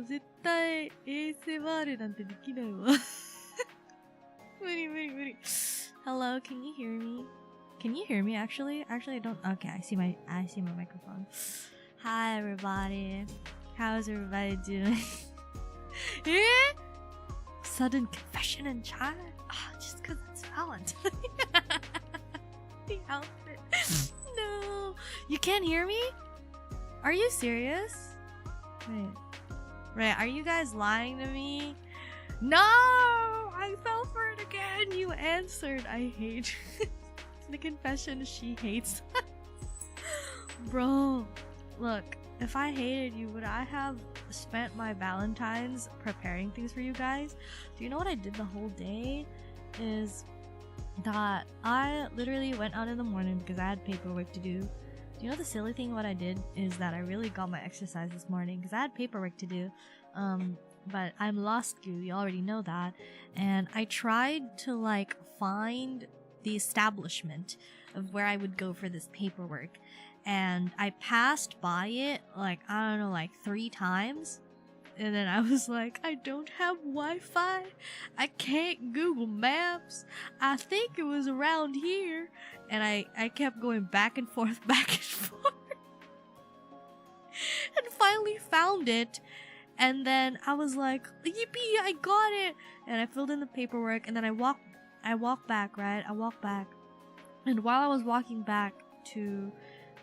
絶対 ASMR なんてできないわ。無理。Hello, can you hear me? Can you hear me actually? Actually, I don't. Okay, I see my microphone. Hi everybody. How's everybody doing? Sudden confession in chat? Just cause it's Valentine. The outfit. No. You can't hear me? Are you serious? Wait, are you guys lying to me? No! I fell for it again! You answered. I hate the confession she hates. Bro, look, if I hated you, would I have spent my Valentine's preparing things for you guys? Do you know what I did the whole day? Is that I literally went out in the morning because I had paperwork to do. Do you know the silly thing what I did is that I really got my exercise this morning because I had paperwork to do. But I'm law school, you already know that. And I tried to like find the establishment of where I would go for this paperwork. And I passed by it like, I don't know, like 3 times. And then I was like, I don't have Wi-Fi. I can't Google Maps. I think it was around here. And I kept going back and forth. And finally found it. And then I was like, yippee, I got it. And I filled in the paperwork. And then I walked back, right? I walked back. And while I was walking back to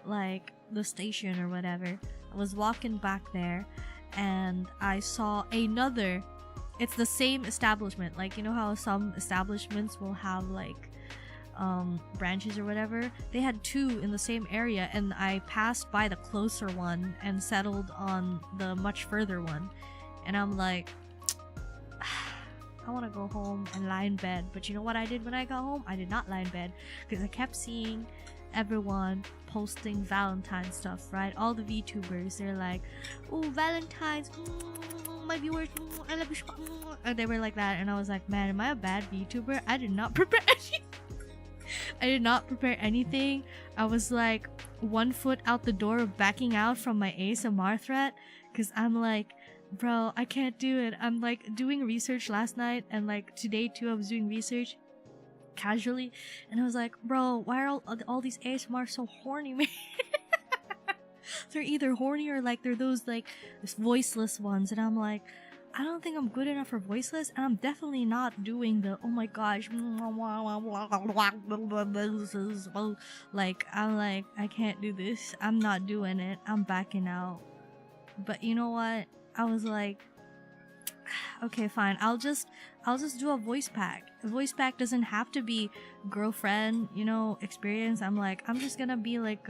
like the station or whatever, I was walking back there. And I saw another, it's the same establishment. Like, you know how some establishments will have like branches or whatever? They had 2 in the same area, and I passed by the closer one and settled on the much further one. And I'm like, I want to go home and lie in bed. But you know what I did when I got home? I did not lie in bed because I kept seeing everyone posting Valentine stuff, right? All the VTubers, they're like, oh, Valentine's, my viewers, I love you, and they were like that. And I was like, man, am I a bad VTuber? I did not prepare anything. I did not prepare anything. I was like 1 foot out the door, backing out from my ASMR threat, because I'm like, bro, I can't do it. I'm like doing research last night, and like today too I was doing research casually, and I was like, bro, why are all these ASMR so horny, man? They're either horny or like they're those like voiceless ones, and I'm like, I don't think I'm good enough for voiceless, and I'm definitely not doing the oh my gosh, like I'm like, I can't do this. I'm not doing it. I'm backing out. But you know what? I was like, okay, fine. I'll just do a voice pack. A voice pack doesn't have to be girlfriend, you know, experience. I'm like, I'm just gonna be like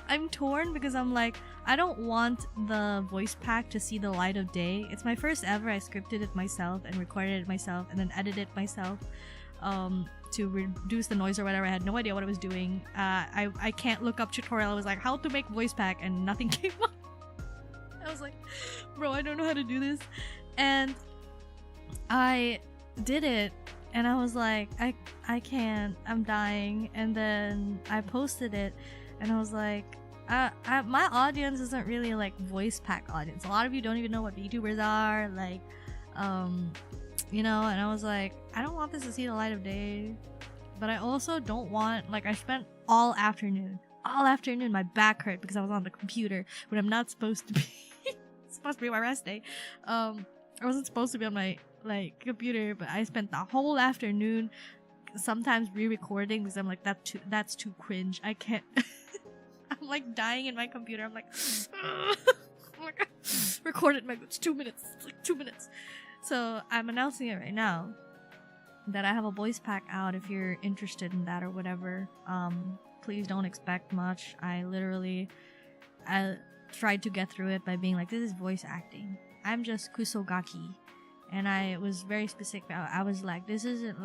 I'm torn because I'm like, I don't want the voice pack to see the light of day. It's my first ever. I scripted it myself and recorded it myself and then edited it myself. to reduce the noise or whatever. I had no idea what I was doing. I can't look up tutorial. I was like, how to make voice pack, and nothing came up. I was like, bro, I don't know how to do this. And I did it, and I was like, I can't, I'm dying. And then I posted it, and I was like, my audience isn't really like voice pack audience. A lot of you don't even know what VTubers are, like, you know. And I was like, I don't want this to see the light of day, but I also don't want, like, I spent all afternoon, my back hurt because I was on the computer when I'm not supposed to be. It's supposed to be my rest day. I wasn't supposed to be on my like computer, but I spent the whole afternoon sometimes re-recording because I'm like, that's too cringe. I can't. I'm like dying in my computer. I'm like, oh my god, recorded my, it's 2 minutes. It's like 2 minutes. So I'm announcing it right now that I have a voice pack out. If you're interested in that or whatever, please don't expect much. I tried to get through it by being like, this is voice acting. I'm just kusogaki. And I was very specific. I was like, this isn't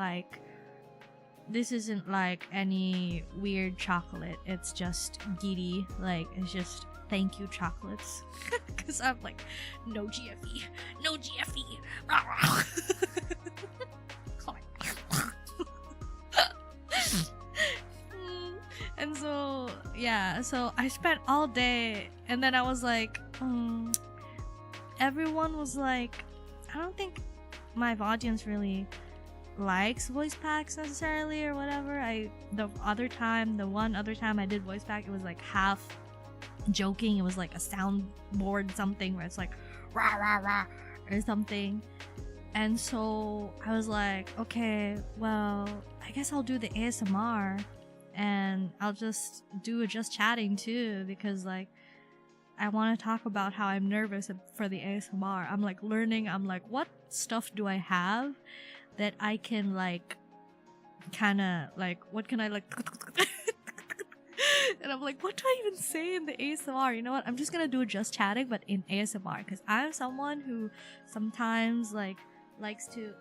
like any weird chocolate. It's just giddy. Like, it's just thank you chocolates. Because I'm like, no GFE. No GFE. And so, yeah, so I spent all day, and then I was like, everyone was like, I don't think my audience really likes voice packs necessarily or whatever. The one other time I did voice pack, it was like half joking. It was like a soundboard something where it's like rah rah rah or something. And so I was like, okay, well, I guess I'll do the ASMR. And I'll just do just chatting too, because like I want to talk about how I'm nervous for the ASMR. I'm like learning. I'm like, what stuff do I have that I can like kind of like, what can I like and I'm like, what do I even say in the ASMR? You know what, I'm just gonna do just chatting but in ASMR, because I'm someone who sometimes likes to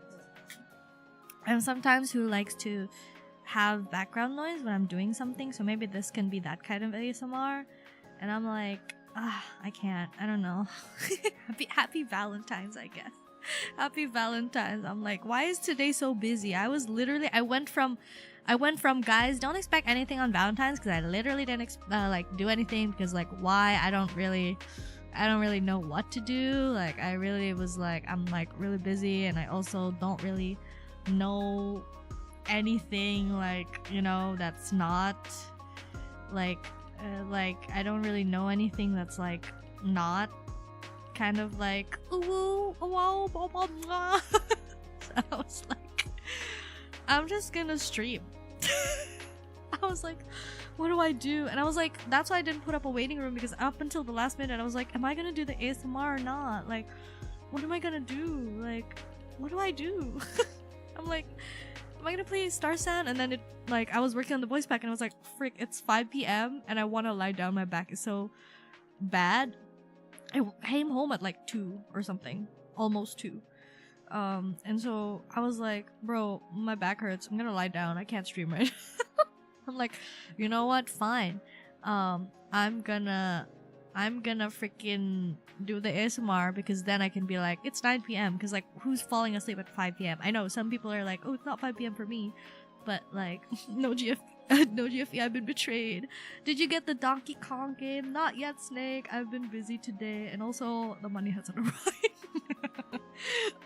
have background noise when I'm doing something, so maybe this can be that kind of ASMR. And I'm like, I can't, I don't know. happy Valentine's, I guess. Happy Valentine's. I'm like, why is today so busy? I went from guys, don't expect anything on Valentine's, because I literally didn't like do anything, because like, why? I don't really know what to do. Like, I really was like, I'm like really busy, and I also don't really know anything, like, you know, that's not like I don't really know anything that's like not kind of like ooh, wow, blah, blah, blah. So I was like, I'm just gonna stream. I was like, what do I do? And I was like, that's why I didn't put up a waiting room, because up until the last minute I was like, am I gonna do the ASMR or not? Like, what am I gonna do? Like, what do I do? I'm like, am I gonna play Star Sand? And then I was working on the voice pack, and I was like, frick, it's 5 p.m. and I want to lie down. My back is so bad. I came home at like 2 or something, almost 2. And so I was like, bro, my back hurts. I'm gonna lie down. I can't stream right now. I'm like, you know what? Fine. I'm gonna freaking do the ASMR, because then I can be like, it's 9 p.m. because like, who's falling asleep at 5 p.m? I know some people are like, oh, it's not 5 p.m. for me, but like, no GFE, I've been betrayed. Did you get the Donkey Kong game? Not yet, Snake. I've been busy today, and also the money hasn't arrived.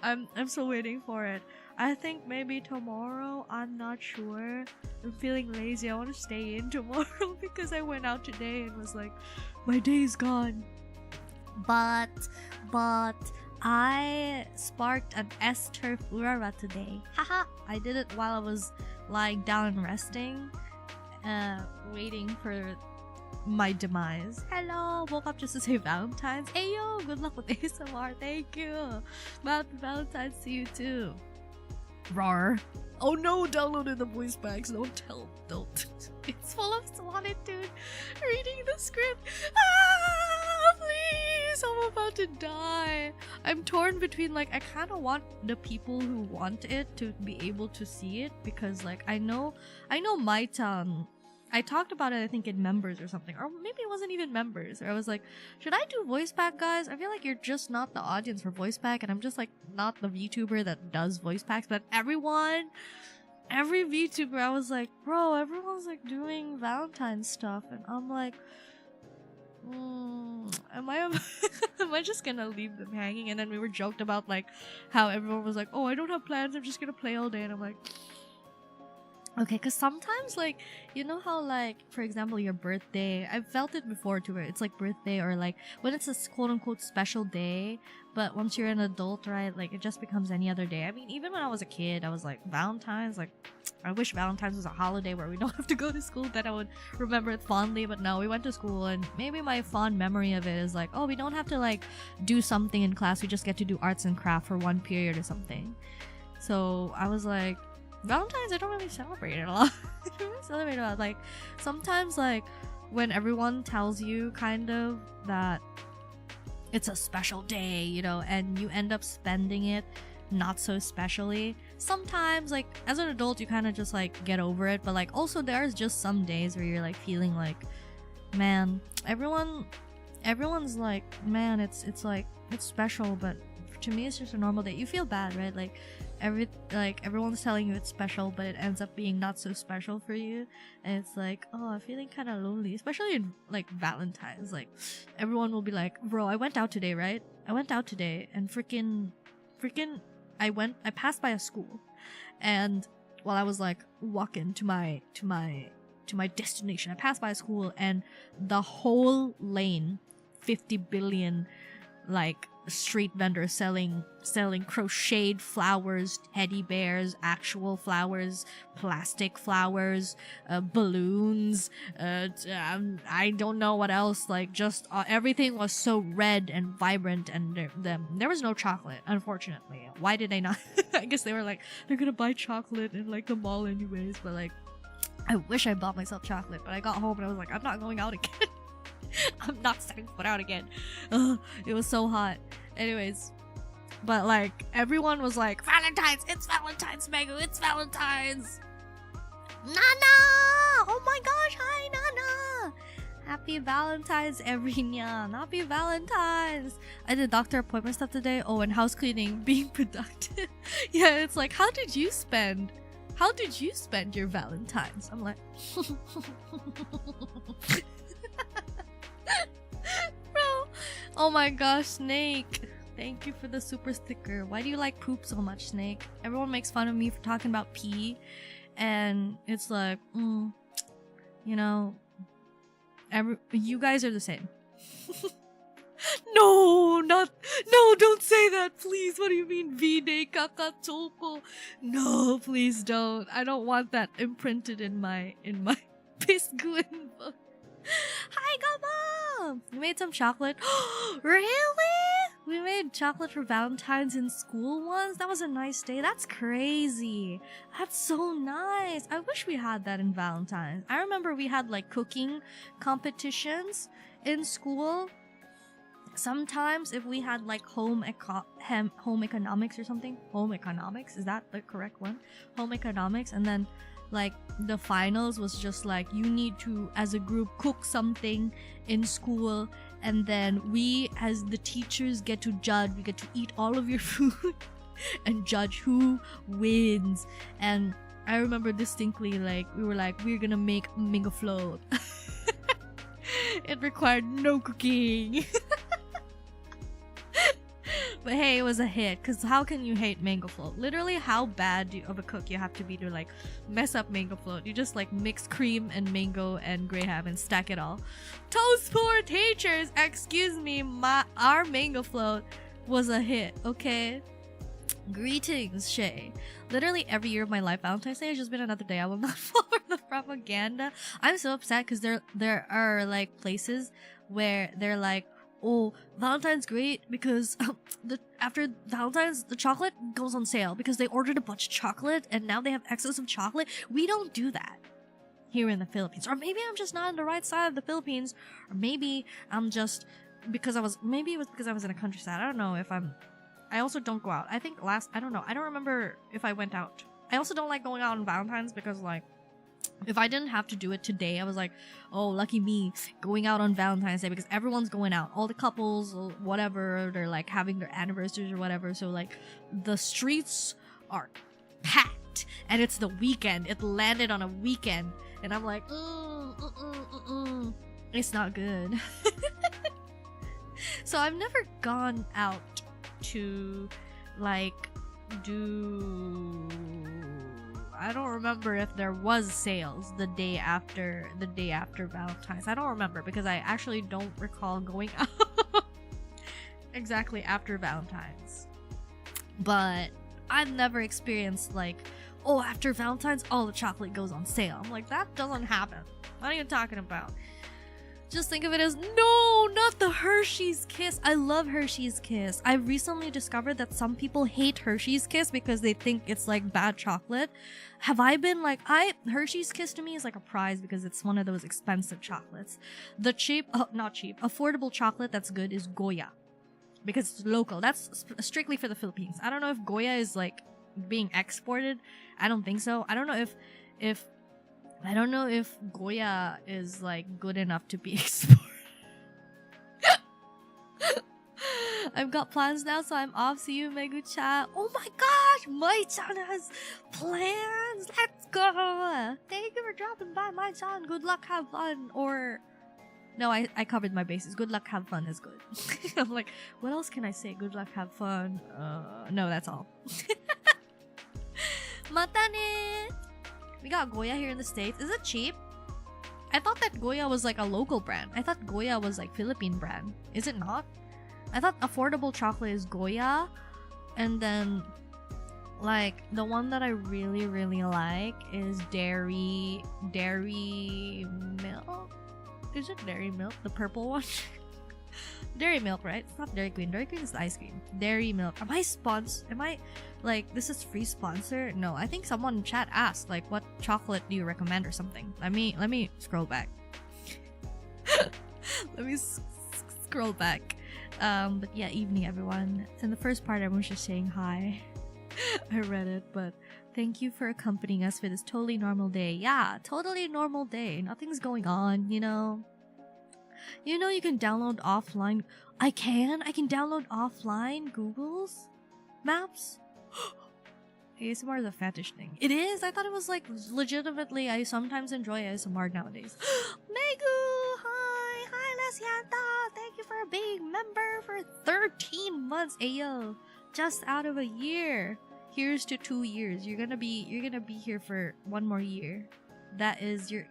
I'm still waiting for it. I think maybe tomorrow. I'm not sure. I'm feeling lazy. I want to stay in tomorrow because I went out today and was like, my day's gone. But I sparked an S-Turf Urara today. Haha! I did it while I was lying down and resting, waiting for my demise. Hello! Woke up just to say Valentine's. Hey yo! Good luck with ASMR. Thank you! Happy Valentine's to you too. Rawr. Oh no! Downloaded the voice packs. Don't. It's full of Swanitude reading the script. Ah! Please! Please, I'm about to die. I'm torn between like I kind of want the people who want it to be able to see it because like I know my tongue. I talked about it I think in members or something, or maybe it wasn't even members. Or I was like, should I do voice pack, guys? I feel like you're just not the audience for voice pack, and I'm just like not the VTuber that does voice packs. But every VTuber, I was like, bro, everyone's like doing Valentine's stuff, and I'm like, am I just gonna leave them hanging? And then we were joked about like how everyone was like, oh, I don't have plans, I'm just gonna play all day, and I'm like, okay, because sometimes like you know how like for example your birthday, I've felt it before too, where it's like birthday or like when it's a quote-unquote special day, but once you're an adult, right, like it just becomes any other day. I mean, even when I was a kid, I was like, Valentine's, like I wish Valentine's was a holiday where we don't have to go to school, then I would remember it fondly. But no, we went to school, and maybe my fond memory of it is like, oh, we don't have to like do something in class, we just get to do arts and craft for one period or something. So I was like, Valentine's, I don't really celebrate it a lot. I don't really celebrate it a lot. Like sometimes like when everyone tells you kind of that it's a special day, you know, and you end up spending it not so specially, sometimes like as an adult you kind of just like get over it. But like also there's just some days where you're like feeling like, man, everyone's like, man, it's like it's special, but to me it's just a normal day. You feel bad, right? Like everyone's telling you it's special, but it ends up being not so special for you, and it's like, oh, I'm feeling kind of lonely, especially in like Valentine's. Like everyone will be like, bro, I went out today, right? I went out today, and freaking I passed by a school, and while I was like walking to my destination, I passed by a school, and the whole lane, 50 billion like street vendors selling crocheted flowers, teddy bears, actual flowers, plastic flowers, balloons, I don't know what else, like just everything was so red and vibrant, and there was no chocolate, unfortunately. Why did they not? I guess they were like, they're gonna buy chocolate in like the mall anyways, but like I wish I bought myself chocolate. But I got home and I was like, I'm not going out again. I'm not stepping foot out again. It was so hot. Anyways, but like everyone was like, Valentine's, it's Valentine's, Megu, it's Valentine's. Nana! Oh my gosh, hi Nana! Happy Valentine's, everyone. Happy Valentine's. I did doctor appointment stuff today. Oh, and house cleaning, being productive. Yeah, it's like, how did you spend your Valentine's? I'm like, bro. Oh my gosh, Snake. Thank you for the super sticker. Why do you like poop so much, Snake? Everyone makes fun of me for talking about pee. And it's like, you know, you guys are the same. No, don't say that, please. What do you mean, Vide Kakatoko? No, please don't. I don't want that imprinted in my Pisguin book. Hi, Gama! We made some chocolate. Really? We made chocolate for Valentine's in school once? That was a nice day. That's crazy. That's so nice. I wish we had that in Valentine's. I remember we had like cooking competitions in school. Sometimes if we had like home economics or something. Home economics? Is that the correct one? Home economics. And then like the finals was just like, you need to as a group cook something in school, and then we as the teachers get to judge. We get to eat all of your food and judge who wins. And I remember distinctly, like we were like, we're gonna make mango float. It required no cooking. But hey, it was a hit, because how can you hate mango float? Literally, how bad of a cook you have to be to like mess up mango float? You just like mix cream and mango and graham and stack it all. Toast for teachers! Excuse me, our mango float was a hit, okay? Greetings, Shay. Literally every year of my life, Valentine's Day has just been another day. I will not fall for the propaganda. I'm so upset because there are like places where they're like, oh, Valentine's great because after Valentine's, the chocolate goes on sale because they ordered a bunch of chocolate and now they have excess of chocolate. We don't do that here in the Philippines. Or maybe I'm just not on the right side of the Philippines, or maybe I'm just because maybe it was because I was in a countryside. I don't know if I also don't go out. I think I don't know. I don't remember if I went out. I also don't like going out on Valentine's because like, if I didn't have to do it today, I was like, oh, lucky me, going out on Valentine's Day because everyone's going out. All the couples or whatever, they're like having their anniversaries or whatever. So like the streets are packed and it's the weekend. It landed on a weekend and I'm like, it's not good. So I've never gone out to like do... I don't remember if there was sales the day after Valentine's. I don't remember because I actually don't recall going out exactly after Valentine's. But I've never experienced like, oh, after Valentine's, all the chocolate goes on sale. I'm like, that doesn't happen. What are you talking about? Just think of it as, no, not the Hershey's Kiss. I love Hershey's Kiss. I recently discovered that some people hate Hershey's Kiss because they think it's like bad chocolate. Have I been like, Hershey's Kiss to me is like a prize because it's one of those expensive chocolates. The affordable chocolate that's good is Goya. Because it's local. That's strictly for the Philippines. I don't know if Goya is like being exported. I don't think so. I don't know if Goya is like good enough to be exported. I've got plans now, so I'm off. See you, Megu-chan. Oh my gosh, Mai-chan has plans. Let's go. Thank you for dropping by, Mai-chan. Good luck, have fun. Or no, I covered my bases. Good luck, have fun is good. I'm like, what else can I say? Good luck, have fun. No, that's all. Mata ne. We got Goya here in the States. Is it cheap? I thought that Goya was like a local brand. I thought Goya was like Philippine brand. Is it not? I thought affordable chocolate is Goya. And then like the one that I really, really like is Dairy Milk. Is it Dairy Milk? The purple one? Dairy Milk, right? It's not Dairy Queen. Dairy Queen is the ice cream. Dairy Milk. Am I like, this is free sponsor? No, I think someone in chat asked like, what chocolate do you recommend or something. Let me scroll back. Let me scroll back. But yeah, evening everyone. In the first part, everyone's just saying hi. I read it, but thank you for accompanying us for this totally normal day. Yeah, totally normal day. Nothing's going on, you know. You know you can download offline. I can download offline Google's Maps. ASMR is a fetish thing. It is? I thought it was like legitimately, I sometimes enjoy ASMR nowadays. Megu! Hi Lesianta! Thank you for being member for 13 months. Ayo! Just out of a year. Here's to 2 years. You're gonna be here for 1 more year. That is you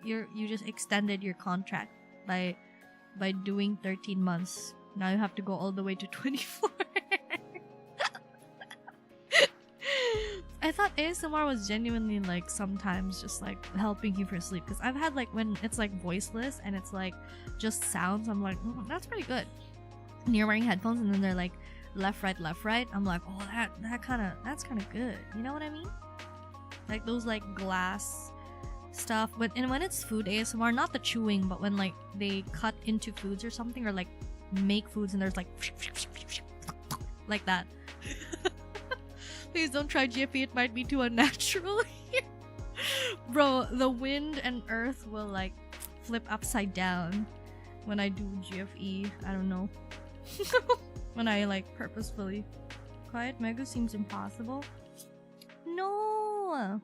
just extended your contract by doing 13 months. Now you have to go all the way to 24. I thought ASMR was genuinely like sometimes just like helping you for sleep, because I've had like when it's like voiceless and it's like just sounds, I'm like, that's pretty good. And you're wearing headphones and then they're like left right, I'm like, oh, that's kind of good. You know what I mean? Like those like glass stuff. But and when it's food ASMR, not the chewing, but when like they cut into foods or something, or like make foods and there's like that. Please don't try GFE, it might be too unnatural. Bro, the wind and earth will like flip upside down when I do GFE. I don't know. When I like purposefully. Quiet Megu seems impossible. No!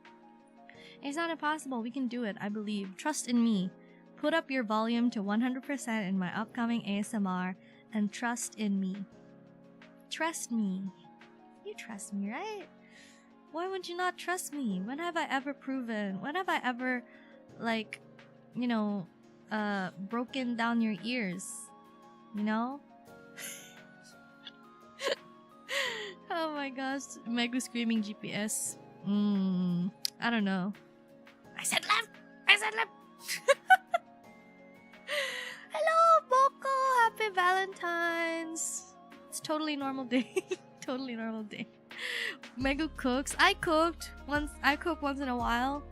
It's not impossible. We can do it, I believe. Trust in me. Put up your volume to 100% in my upcoming ASMR and trust in me. Trust me. You trust me, right? Why would you not trust me? When have I ever proven? When have I ever, like, you know, broken down your ears? You know? Oh my gosh. Megu screaming GPS. I don't know. I said left! I said left! Hello, Boko! Happy Valentine's! It's totally normal day. Totally normal day. Megu cooks. I cook once in a while.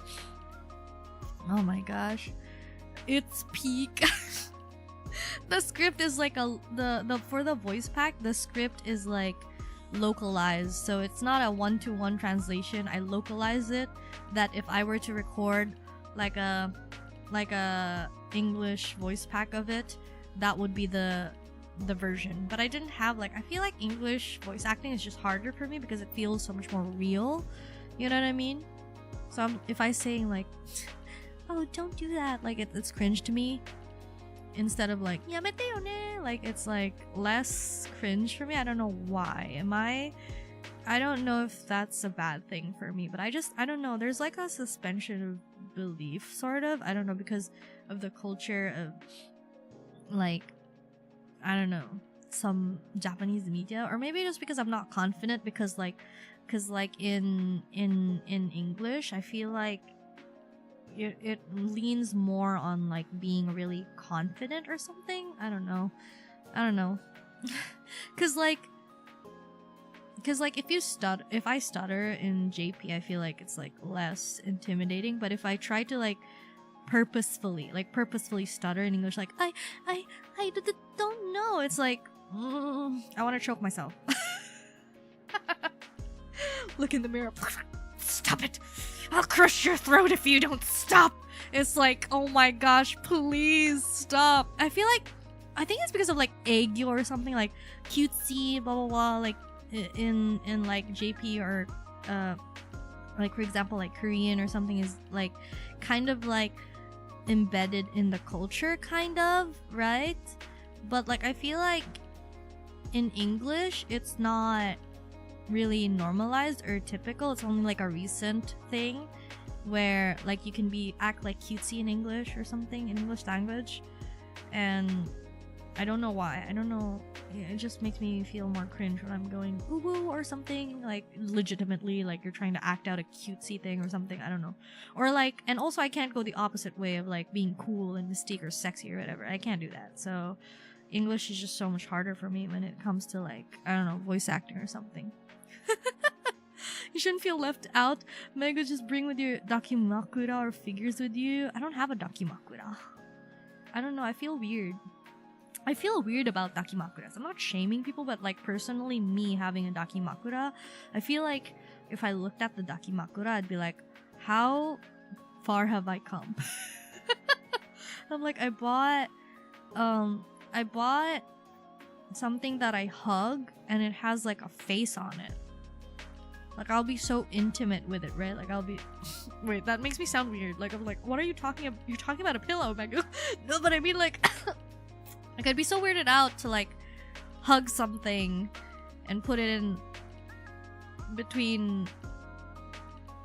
Oh my gosh. It's peak. the script is like the for the voice pack, the script is like localized, so it's not a one-to-one translation. I localize it that if I were to record like a English voice pack of it, that would be the version. But I didn't have like, I feel like English voice acting is just harder for me because it feels so much more real, you know what I mean? So if I say like, oh, don't do that, like it's cringe to me, instead of like yamete yo ne, like it's like less cringe for me. I don't know why. I don't know if that's a bad thing for me, but I don't know, there's like a suspension of belief sort of, I don't know, because of the culture of like, I don't know, some Japanese media, or maybe just because I'm not confident, because in English I feel like it leans more on like being really confident or something. I don't know cause like if I stutter in JP, I feel like it's like less intimidating, but if I try to like purposefully stutter in English, like I don't know, it's like I want to choke myself. Look in the mirror. Stop it, I'll crush your throat if you don't stop. It's like, oh my gosh, please stop. I think it's because of like egg or something, like cutesy blah blah blah, like in like JP, or like for example like Korean or something, is like kind of like embedded in the culture kind of, right? But like I feel like in English it's not really normalized or typical. It's only like a recent thing where like you can act like cutesy in English or something, in English language, and I don't know why. I don't know. It just makes me feel more cringe when I'm going woo woo or something, like legitimately like you're trying to act out a cutesy thing or something. I don't know. Or like, and also I can't go the opposite way of like being cool and mystique or sexy or whatever. I can't do that. So English is just so much harder for me when it comes to like, I don't know, voice acting or something. You shouldn't feel left out. Mega, just bring with your dakimakura or figures with you. I don't have a dakimakura. I don't know. I feel weird about dakimakuras. I'm not shaming people, but like personally, me having a dakimakura, I feel like if I looked at the dakimakura, I'd be like, how far have I come? I'm like, I bought something that I hug and it has like a face on it. Like I'll be so intimate with it, right? Like I'll be wait, that makes me sound weird. Like I'm like, what are you talking about? You're talking about a pillow, Megu. No, but I mean like like I'd be so weirded out to like hug something and put it in between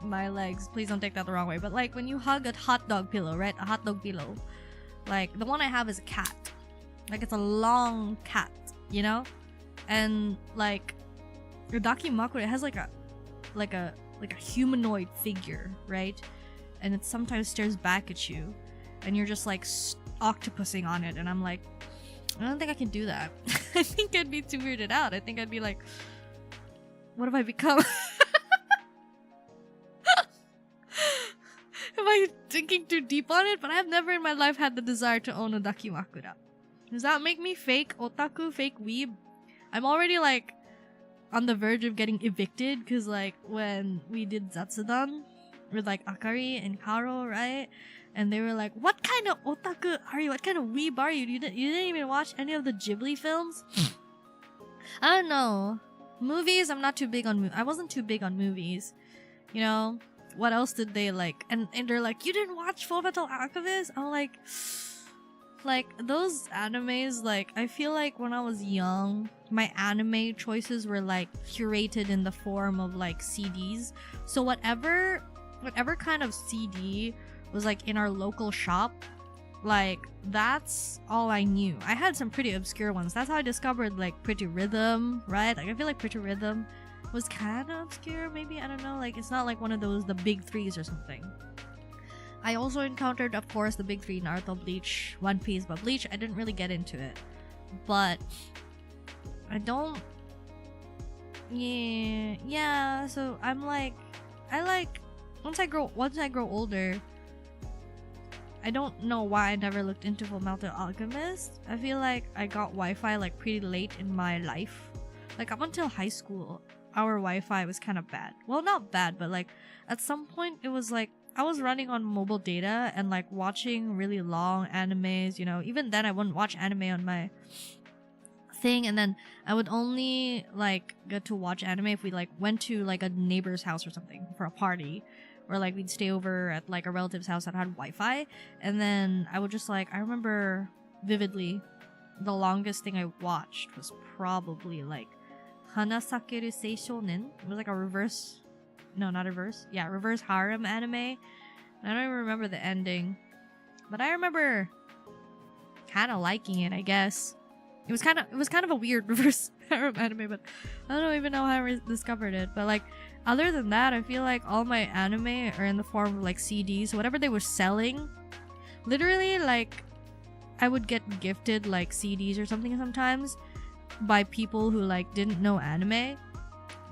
my legs. Please don't take that the wrong way. But like when you hug a hot dog pillow, right? A hot dog pillow. Like the one I have is a cat. Like it's a long cat, you know? And like your dakimakura, it has like a humanoid figure, right? And it sometimes stares back at you and you're just like octopusing on it, and I'm like, I don't think I can do that. I think I'd be too weirded out. I think I'd be like, what have I become? Am I thinking too deep on it? But I've never in my life had the desire to own a dakimakura. Does that make me fake otaku, fake weeb? I'm already like on the verge of getting evicted, because like when we did Zatsudan with like Akari and Karo, right? And they were like, what kind of otaku are you? What kind of weeb are you? You didn't even watch any of the Ghibli films? I don't know. Movies, I'm not too big on I wasn't too big on movies. You know? What else did they like? And they're like, you didn't watch Fullmetal Alchemist? I'm like those animes, like I feel like when I was young, my anime choices were like curated in the form of like CDs. So whatever kind of CD was like in our local shop, like that's all I knew. I had some pretty obscure ones. That's how I discovered like Pretty Rhythm, right? Like I feel like Pretty Rhythm was kind of obscure, maybe, I don't know, like it's not like one of those the big threes or something. I also encountered, of course, the big three: Naruto, Bleach, One Piece. But Bleach, I didn't really get into it. But I don't. Yeah. So I'm like, I like once I grow older, I don't know why I never looked into Fullmetal Alchemist. I feel like I got Wi-Fi like pretty late in my life. Like up until high school, our Wi-Fi was kind of bad. Well, not bad, but like at some point it was like I was running on mobile data and like watching really long animes, you know. Even then I wouldn't watch anime on my thing, and then I would only like get to watch anime if we like went to like a neighbor's house or something for a party, or like we'd stay over at like a relative's house that had Wi-Fi. And then I would just like, I remember vividly the longest thing I watched was probably like Hanasakeru Seishonen. It was like a reverse harem anime. I don't even remember the ending, but I remember kind of liking it, I guess. It was kind of a weird reverse harem anime, but I don't even know how I discovered it. But like, other than that, I feel like all my anime are in the form of like CDs, whatever they were selling. Literally, like, I would get gifted like CDs or something sometimes by people who like didn't know anime.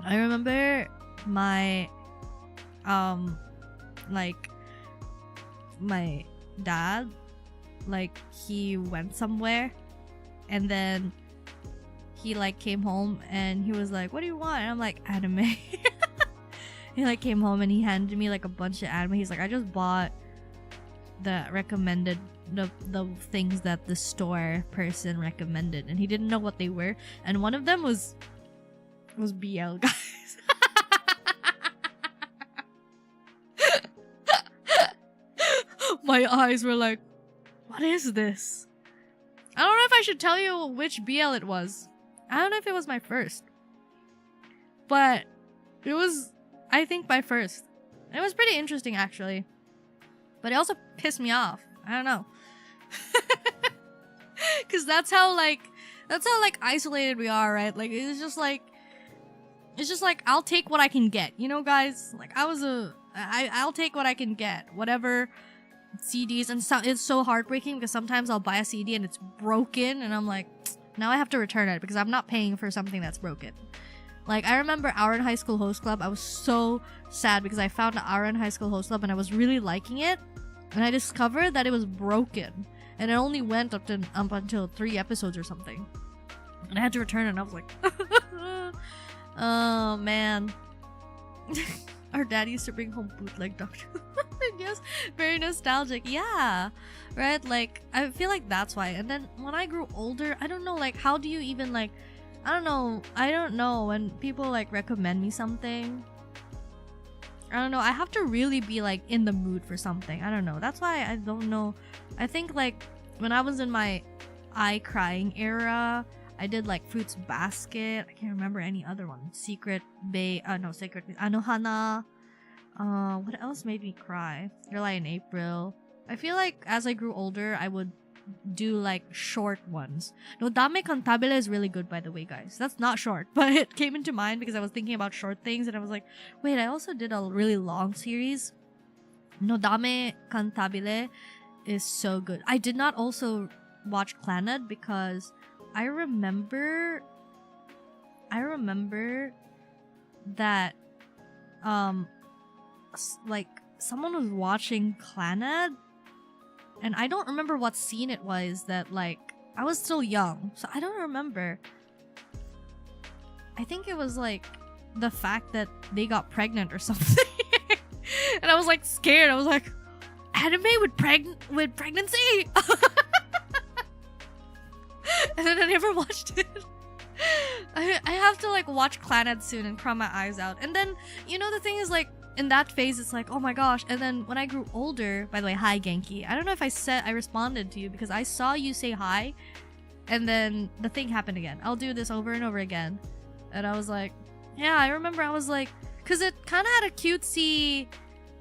I remember my like my dad, like, he went somewhere and then he like came home and he was like, what do you want? And I'm like, anime. He like came home and he handed me like a bunch of anime. He's like, I just bought the recommended the things that the store person recommended, and he didn't know what they were, and one of them was BL, guys. My eyes were like, what is this? I don't know if I should tell you which BL it was. I don't know if it was my first, but it was, I think, my first. It was pretty interesting, actually, but it also pissed me off. I don't know. Because that's how isolated we are, right? Like, it's just like I'll take what I can get, you know, guys? Like, I'll take what I can get, whatever CDs, and it's so heartbreaking because sometimes I'll buy a CD and it's broken, and I'm like, now I have to return it because I'm not paying for something that's broken. Like, I remember Our High School Host Club. I was so sad because I found Our High School Host Club and I was really liking it, and I discovered that it was broken, and it only went up until 3 episodes or something, and I had to return it, and I was like, oh man. Our dad used to bring home bootleg Doctor Who. Yes, very nostalgic. Yeah, right? Like, I feel like that's why. And then when I grew older, I don't know, like, how do you even, like, I don't know when people like recommend me something. I don't know, I have to really be like in the mood for something. I don't know, that's why I don't know. I think like when I was in my eye crying era, I did like Fruits Basket. I can't remember any other one. Anohana. What else made me cry? July and April. I feel like as I grew older, I would do like short ones. No Dame Cantabile is really good, by the way, guys. That's not short, but it came into mind because I was thinking about short things, and I was like, wait, I also did a really long series. No Dame Cantabile is so good. I did not also watch Clannad because I remember that like someone was watching Clannad, and I don't remember what scene it was that, like, I was still young, so I don't remember. I think it was like the fact that they got pregnant or something. And I was like scared. I was like, anime with pregnancy? And then I never watched it. I have to like watch Clannad soon and cry my eyes out. And then, you know, the thing is, like, in that phase it's like, oh my gosh. And then when I grew older, by the way, hi Genki, I don't know if I responded to you because I saw you say hi, and then the thing happened again. I'll do this over and over again. And I was like, yeah, I remember. I was like, because it kind of had a cutesy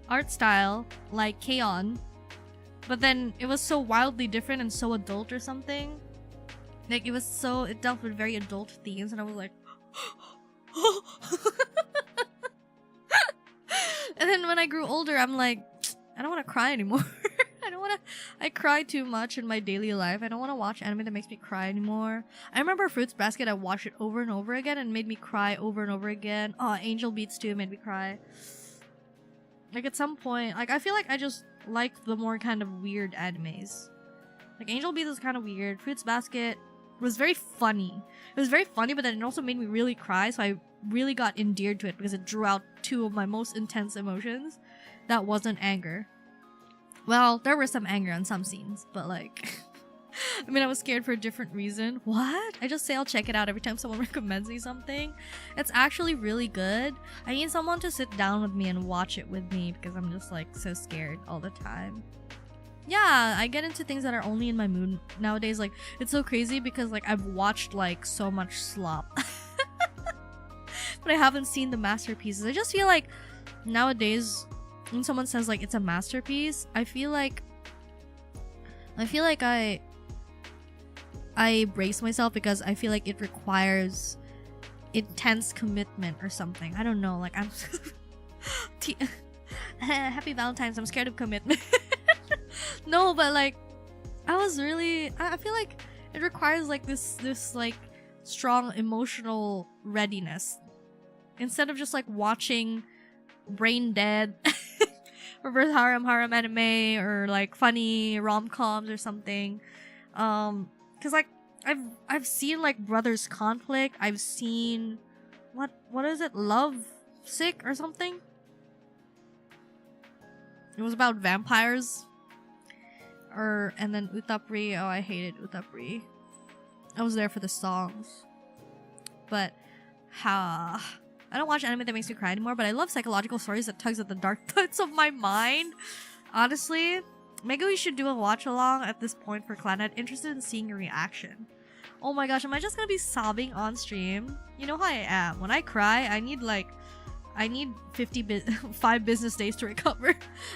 art style like K-On!, but then it was so wildly different and so adult or something. Like, it dealt with very adult themes, and I was like, and then when I grew older, I'm like, I don't want to cry anymore. I cry too much in my daily life. I don't want to watch anime that makes me cry anymore. I remember Fruits Basket, I watched it over and over again and made me cry over and over again. Oh, Angel Beats 2 made me cry. Like at some point, like I feel like I just like the more kind of weird animes. Like Angel Beats was kind of weird. Fruits Basket was very funny. It was very funny, but then it also made me really cry, so I really got endeared to it because it drew out two of my most intense emotions. That wasn't anger. Well, there were some anger on some scenes, but like... I mean, I was scared for a different reason. What? I just say I'll check it out every time someone recommends me something. It's actually really good. I need someone to sit down with me and watch it with me because I'm just like so scared all the time. Yeah, I get into things that are only in my mood nowadays. Like, it's so crazy because like I've watched like so much slop. But I haven't seen the masterpieces. I just feel like nowadays when someone says like it's a masterpiece, I feel like I brace myself because I feel like it requires intense commitment or something. I don't know, like I'm Happy Valentine's, I'm scared of commitment. No, but like I feel like it requires like this like strong emotional readiness instead of just like watching brain dead reverse harem anime or like funny rom-coms or something. Cause like I've seen like brothers conflict. I've seen what is it, Love Sick or something? It was about vampires. And then Utapri. Oh, I hated Utapri. I was there for the songs. But I don't watch anime that makes me cry anymore, but I love psychological stories that tugs at the dark depths of my mind. Honestly, maybe we should do a watch along at this point for Clannad. Interested in seeing your reaction. Oh my gosh, am I just gonna be sobbing on stream? You know how I am. When I cry, I need 5 business days to recover. I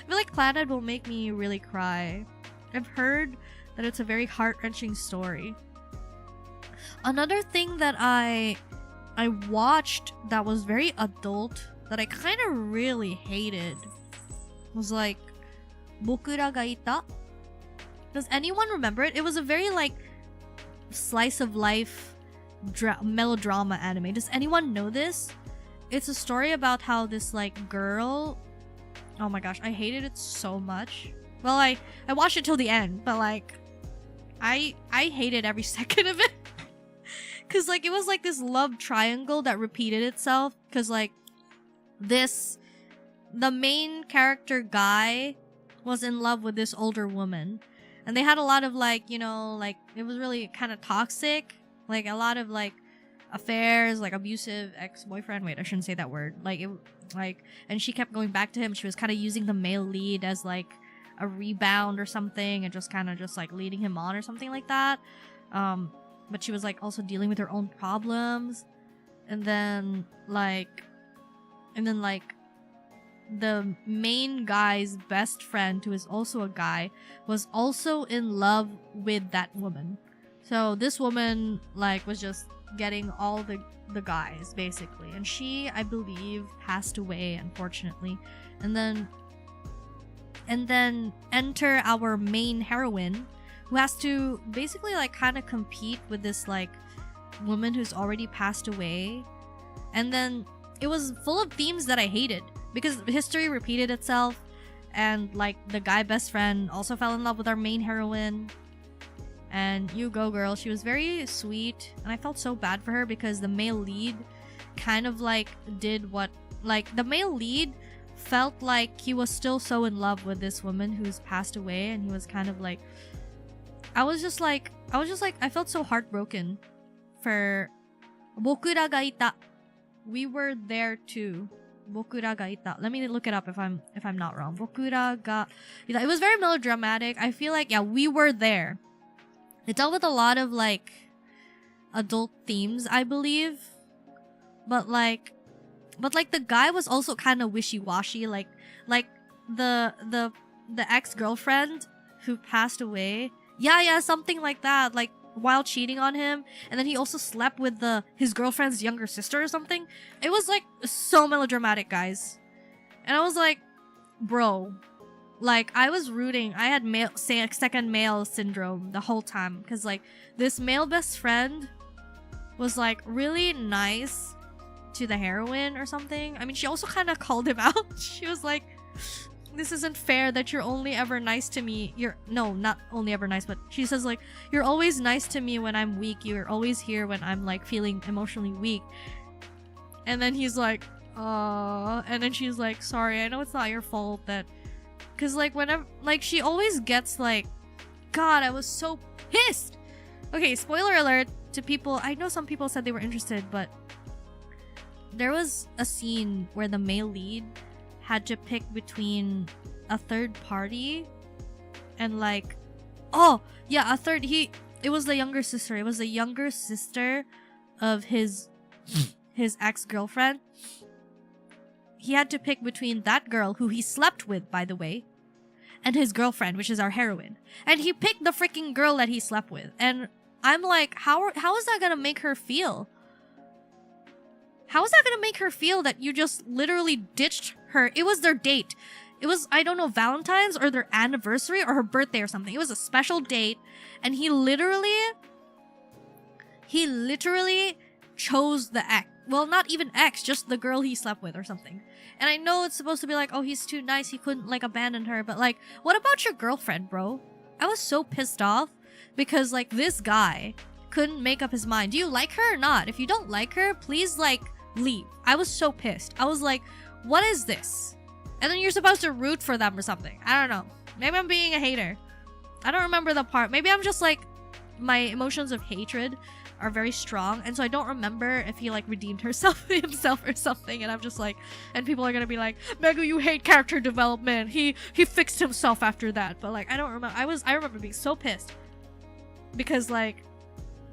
feel like Clannad will make me really cry. I've heard that it's a very heart-wrenching story. Another thing that I watched that was very adult that I kind of really hated was like Bokura ga ita. Does anyone remember it? It was a very like slice of life melodrama anime. Does anyone know this? It's a story about how this like girl, oh my gosh, I hated it so much. Well, I watched it till the end, but like I hated every second of it. Cause like it was like this love triangle that repeated itself. Cause like the main character guy was in love with this older woman. And they had a lot of like, you know, like it was really kind of toxic. Like a lot of like affairs, like abusive ex-boyfriend. Wait, I shouldn't say that word. And she kept going back to him. She was kind of using the male lead as like a rebound or something and just kind of just like leading him on or something like that. But she was like also dealing with her own problems. And then like the main guy's best friend, who is also a guy, was also in love with that woman. So this woman like was just getting all the guys basically, and she, I believe, passed away unfortunately. And then enter our main heroine, who has to basically like kind of compete with this like woman who's already passed away. And then it was full of themes that I hated because history repeated itself, and like the guy best friend also fell in love with our main heroine. And you go girl, she was very sweet, and I felt so bad for her because the male lead kind of like did what, like the male lead felt like he was still so in love with this woman who's passed away, and he was kind of like, I felt so heartbroken for Bokura ga ita. We were there too. Bokura ga ita. Let me look it up if I'm not wrong. Bokura ga ita. It was very melodramatic. I feel like, yeah, we were there. It dealt with a lot of like adult themes, I believe. But the guy was also kind of wishy-washy. Like the ex-girlfriend who passed away. Yeah, something like that. Like while cheating on him, and then he also slept with his girlfriend's younger sister or something. It was like so melodramatic, guys. And I was like, bro, like I was rooting. I had second male syndrome the whole time because like this male best friend was like really nice to the heroine or something. I mean, she also kind of called him out. She was like, this isn't fair that you're only ever nice to me. No, not only ever nice, but she says like, you're always nice to me when I'm weak. You're always here when I'm like feeling emotionally weak. And then he's like, and then she's like, sorry, I know it's not your fault that, cause like whenever, like she always gets like, God, I was so pissed. Okay, spoiler alert to people. I know some people said they were interested, but there was a scene where the male lead had to pick between a third party and like, oh yeah, it was the younger sister. It was the younger sister of his ex-girlfriend. He had to pick between that girl who he slept with, by the way, and his girlfriend, which is our heroine. And he picked the freaking girl that he slept with. And I'm like, how is that gonna make her feel? How is that gonna make her feel that you just literally ditched her? It was their date. It was, I don't know, Valentine's or their anniversary or her birthday or something. It was a special date. And he literally chose the ex. Well, not even ex, just the girl he slept with or something. And I know it's supposed to be like, oh, he's too nice, he couldn't like abandon her. But like, what about your girlfriend, bro? I was so pissed off because like this guy couldn't make up his mind. Do you like her or not? If you don't like her, please like leave. I was so pissed. I was like, what is this? And then you're supposed to root for them or something. I don't know. Maybe I'm being a hater. I don't remember the part. Maybe I'm just like, my emotions of hatred are very strong, and so I don't remember if he like redeemed himself or something. And I'm just like, and people are gonna be like, Megu, you hate character development. He fixed himself after that. But like, I don't remember. I remember being so pissed because like,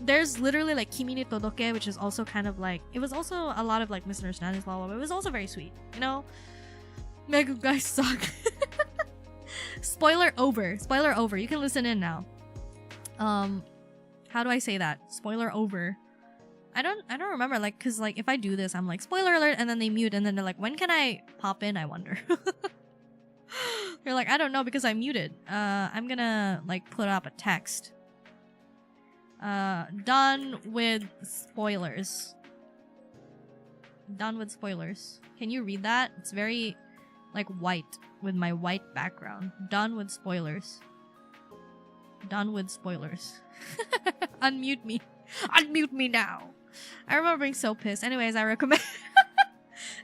there's literally like Kimi ni Todoke, which is also kind of like, it was also a lot of like misunderstandings, blah blah blah. It was also very sweet, you know. Megu guys suck. Spoiler over. Spoiler over. You can listen in now. How do I say that? Spoiler over. I don't remember, like, cause like if I do this, I'm like spoiler alert, and then they mute, and then they're like, when can I pop in? I wonder. They're like, I don't know because I muted. I'm gonna like put up a text. Done with spoilers. Done with spoilers. Can you read that? It's very like white with my white background. Done with spoilers. Done with spoilers. Unmute me. Unmute me now. I remember being so pissed. Anyways, I recommend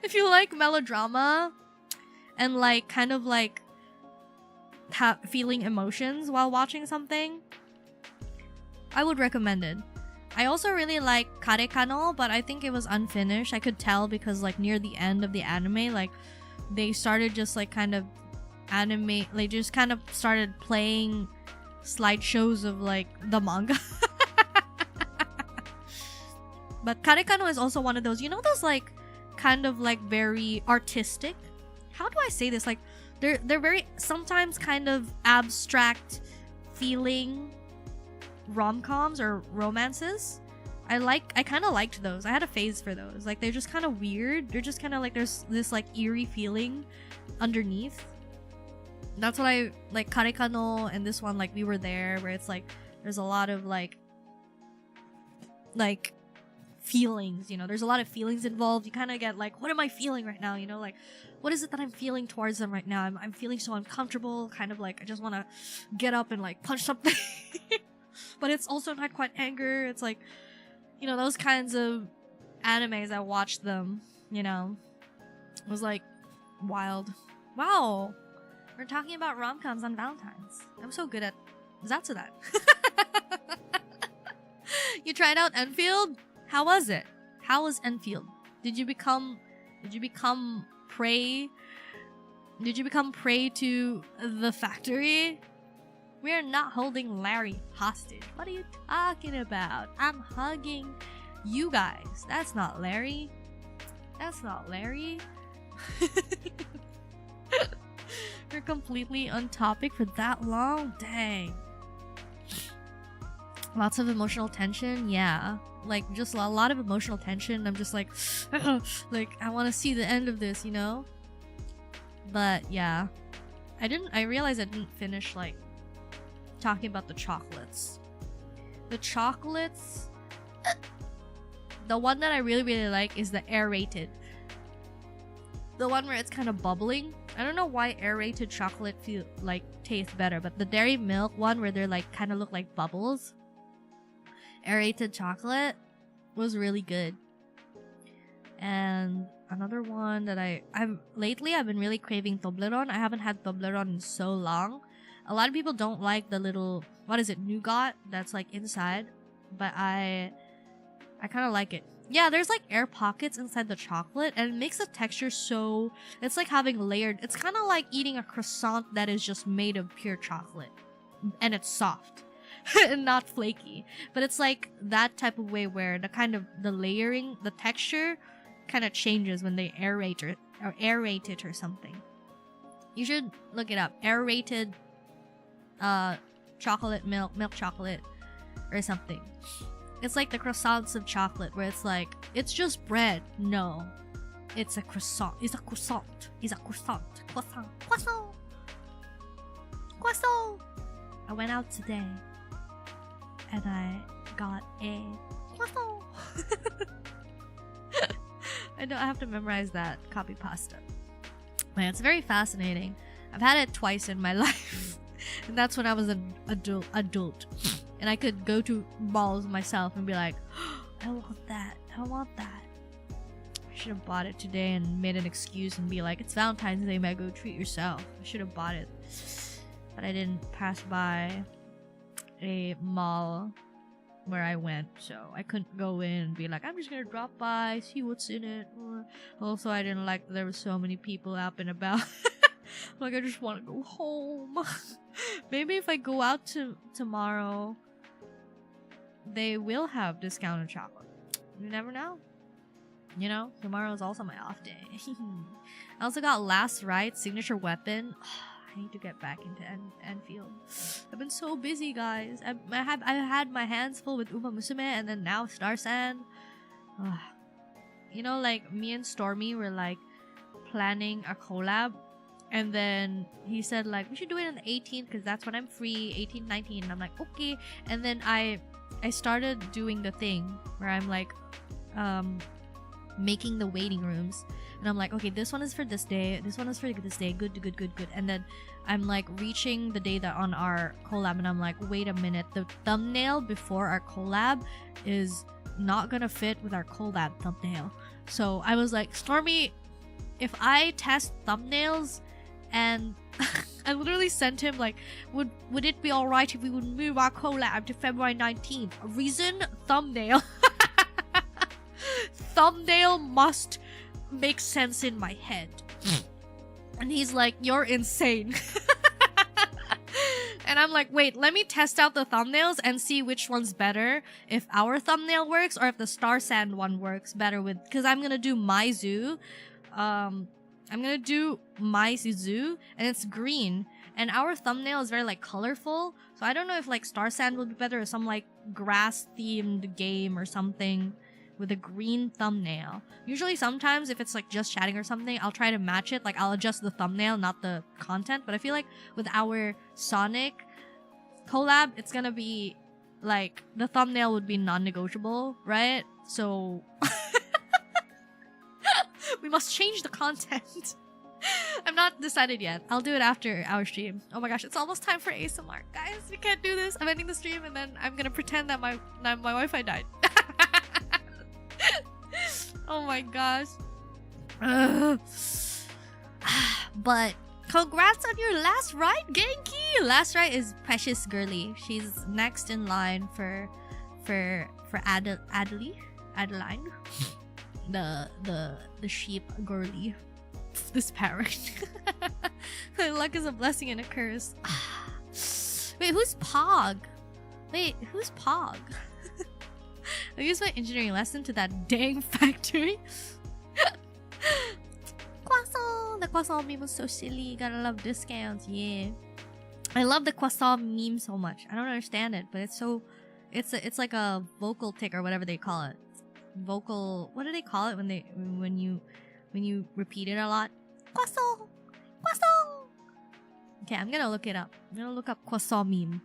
if you like melodrama and like kind of like feeling emotions while watching something, I would recommend it. I also really like Karekano, but I think it was unfinished. I could tell because like near the end of the anime, like they started just like kind of they just kind of started playing slideshows of like the manga. But Karekano is also one of those, you know, those like kind of like very artistic, how do I say this, like they're very sometimes kind of abstract feeling rom-coms or romances. I kind of liked those. I had a phase for those. Like they're just kind of weird. They're just kind of like there's this like eerie feeling underneath. That's what I like. Karekano and this one, like we were there, where it's like there's a lot of like feelings, you know, there's a lot of feelings involved. You kind of get like, what am I feeling right now, you know, like what is it that I'm feeling towards them right now? I'm feeling so uncomfortable, kind of like I just want to get up and like punch something. But it's also not quite anger. It's like, you know, those kinds of animes. I watched them, you know, it was like wild. Wow, we're talking about rom-coms on Valentine's. I'm so good at Zatsudan. You tried out Enfield? How was it? How was Enfield? Did you become prey? Did you become prey to the factory? We're not holding Larry hostage. What are you talking about? I'm hugging you guys. That's not Larry. That's not Larry. We're completely on topic for that long? Dang. Lots of emotional tension, yeah. Like, just a lot of emotional tension. I'm just like, like, I want to see the end of this, you know? But, yeah. I realized I didn't finish, like, talking about the chocolates. The chocolates, the one that I really, really like is the aerated. The one where it's kind of bubbling. I don't know why aerated chocolate tastes better, but the dairy milk one where they're like kind of look like bubbles, aerated chocolate was really good. And another one that I've been really craving Toblerone. I haven't had Toblerone in so long. A lot of people don't like the little, what is it, nougat that's like inside, but I kind of like it. Yeah, there's like air pockets inside the chocolate, and it makes the texture so... It's like having layered... It's kind of like eating a croissant that is just made of pure chocolate. And it's soft. And not flaky. But it's like that type of way where the layering, the texture kind of changes when they aerate it or something. You should look it up. Aerated chocolate milk chocolate or something. It's like the croissants of chocolate where it's like, it's just bread. No. It's a croissant. It's a croissant. It's a croissant. Croissant. Croissant. Croissant. I went out today and I got a croissant. I have to memorize that copy pasta. Man, it's very fascinating. I've had it twice in my life. And that's when I was an adult. And I could go to malls myself and be like, oh, I want that. I want that. I should have bought it today and made an excuse and be like, it's Valentine's Day, Meg, go treat yourself. I should have bought it. But I didn't pass by a mall where I went, so I couldn't go in and be like, I'm just gonna drop by, see what's in it. Also, I didn't like that there were so many people up and about. Like, I just want to go home. Maybe if I go out tomorrow, they will have discounted chocolate. You never know. You know, tomorrow is also my off day. I also got Last Ride Signature Weapon. I need to get back into Enfield. I've been so busy, guys. I had my hands full with Uma Musume and then now Star Sand. You know, like, me and Stormy were like planning a collab. And then he said like, we should do it on the 18th because that's when I'm free, 18, 19. And I'm like, okay. And then I started doing the thing where I'm like making the waiting rooms. And I'm like, okay, this one is for this day. This one is for this day. Good. And then I'm like reaching the day that on our collab. And I'm like, wait a minute. The thumbnail before our collab is not gonna fit with our collab thumbnail. So I was like, Stormy, if I test thumbnails and I literally sent him like, would it be alright if we would move our collab to February 19th? Reason? Thumbnail. Thumbnail must make sense in my head. And he's like, you're insane. And I'm like, wait, let me test out the thumbnails and see which one's better. If our thumbnail works or if the Star Sand one works better with... Because I'm gonna do my zoo. I'm gonna do my zoo and it's green. And our thumbnail is very like colorful. So I don't know if like Star Sand would be better or some like grass themed game or something with a green thumbnail. Usually sometimes if it's like just chatting or something, I'll try to match it. Like I'll adjust the thumbnail, not the content. But I feel like with our Sonic collab, it's gonna be like the thumbnail would be non-negotiable, right? So we must change the content. I'm not decided yet. I'll do it after our stream. Oh my gosh, it's almost time for ASMR. Guys, we can't do this. I'm ending the stream and then I'm gonna pretend that my Wi-Fi died. Oh my gosh. But congrats on your last ride, Genki! Last ride is Precious Girly. She's next in line for Adeline. The sheep girly. This parrot. Luck is a blessing and a curse. Wait, who's Pog? I used my engineering lesson to that dang factory. Croissant! The croissant meme was so silly. Gotta love discounts, yeah. I love the croissant meme so much. I don't understand it, but it's so... It's like a vocal tick or whatever they call it. Vocal... What do they call it when you repeat it a lot? Croissant! Croissant! Okay, I'm gonna look it up. I'm gonna look up croissant meme.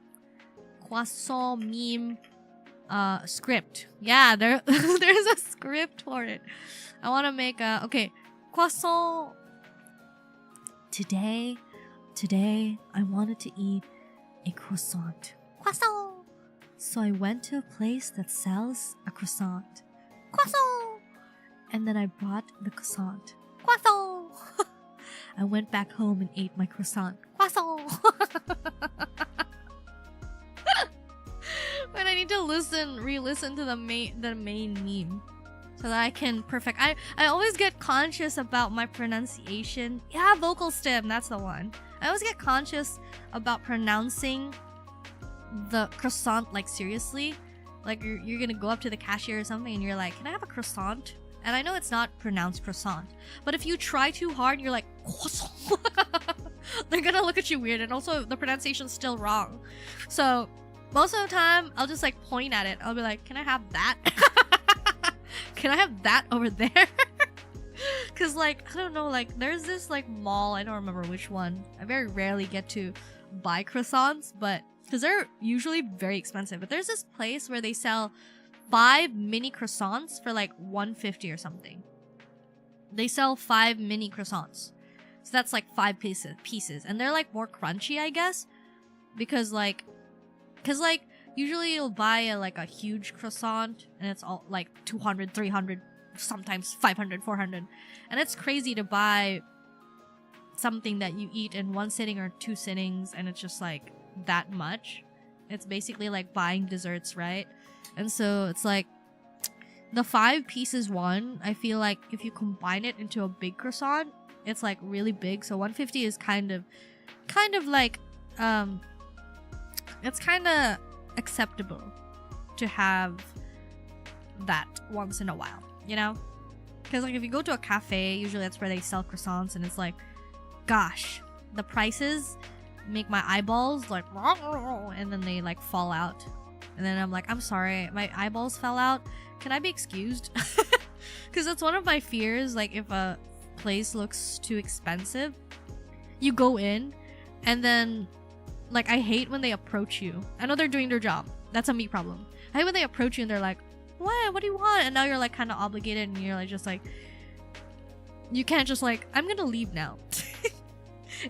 Croissant meme script. Yeah, there's a script for it. I want to make a... Okay. Croissant today I wanted to eat a croissant. Croissant! So I went to a place that sells a croissant. Croissant! And then I bought the croissant. Croissant! I went back home and ate my croissant. Croissant! But I need to re-listen to the main meme so that I can perfect. I always get conscious about my pronunciation. Yeah, vocal stem, that's the one. I always get conscious about pronouncing the croissant like seriously. Like you're gonna go up to the cashier or something and you're like, can I have a croissant? And I know it's not pronounced croissant, but if you try too hard, you're like, croissant. They're gonna look at you weird, and also the pronunciation's still wrong. So most of the time, I'll just like point at it. I'll be like, can I have that? Can I have that over there? Cause like, I don't know, like there's this like mall, I don't remember which one. I very rarely get to buy croissants, but because they're usually very expensive. But there's this place where they sell 5 mini croissants for like $1.50 or something. They sell 5 mini croissants. So that's like 5 pieces. And they're like more crunchy, I guess. Because like usually you'll buy a huge croissant and it's all like 200, 300, sometimes 500, 400. And it's crazy to buy something that you eat in one sitting or 2 sittings and it's just like that much. It's basically like buying desserts, right? And so it's like the 5 pieces one, I feel like if you combine it into a big croissant, it's like really big. So $1.50 is kind of like it's kind of acceptable to have that once in a while, you know? Because like if you go to a cafe, usually that's where they sell croissants, and it's like, gosh, the prices make my eyeballs like and then they like fall out. And then I'm like, I'm sorry, my eyeballs fell out. Can I be excused? Because that's one of my fears. Like if a place looks too expensive, you go in and then like I hate when they approach you. I know they're doing their job. That's a me problem. I hate when they approach you and they're like, what do you want? And now you're like kind of obligated and you're like just like, you can't just like, I'm gonna leave now.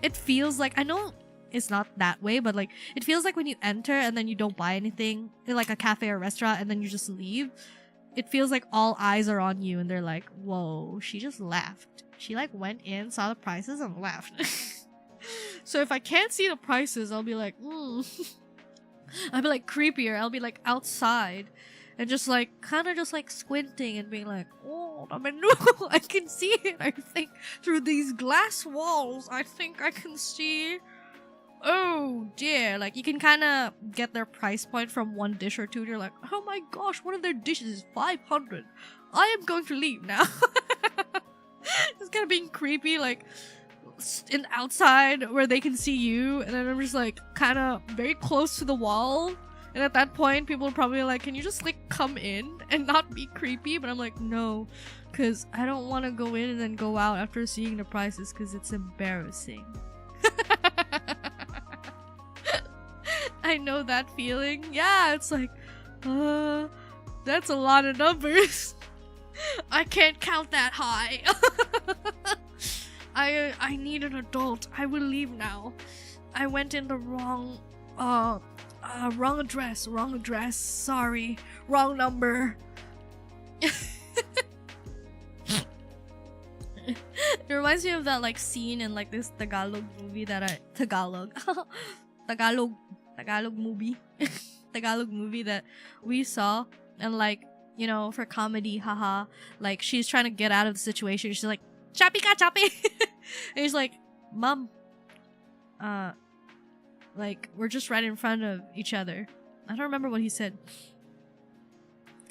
It feels like, I know it's not that way, but like it feels like when you enter and then you don't buy anything in like a cafe or restaurant and then you just leave, it feels like all eyes are on you and they're like, whoa, she just left. She like went in, saw the prices and left. So if I can't see the prices, I'll be like, I'll be like creepier. I'll be like outside and just like kind of just like squinting and being like, oh, I can see it. I think through these glass walls, I think I can see. Oh dear, like you can kind of get their price point from one dish or two and you're like, oh my gosh, one of their dishes is 500. I am going to leave now. It's kind of being creepy, like in outside where they can see you, and then I'm just like kind of very close to the wall, and at that point people are probably like, can you just like come in and not be creepy? But I'm like, no, because I don't want to go in and then go out after seeing the prices because it's embarrassing. I know that feeling. Yeah, it's like, that's a lot of numbers. I can't count that high. I need an adult. I will leave now. I went in the wrong address. Sorry. Wrong number. It reminds me of that like scene in like this Tagalog movie Tagalog movie Tagalog movie that we saw, and like, you know, for comedy, haha, like she's trying to get out of the situation. She's like, chappy ka chappy. And he's like, mom, like we're just right in front of each other. I don't remember what he said.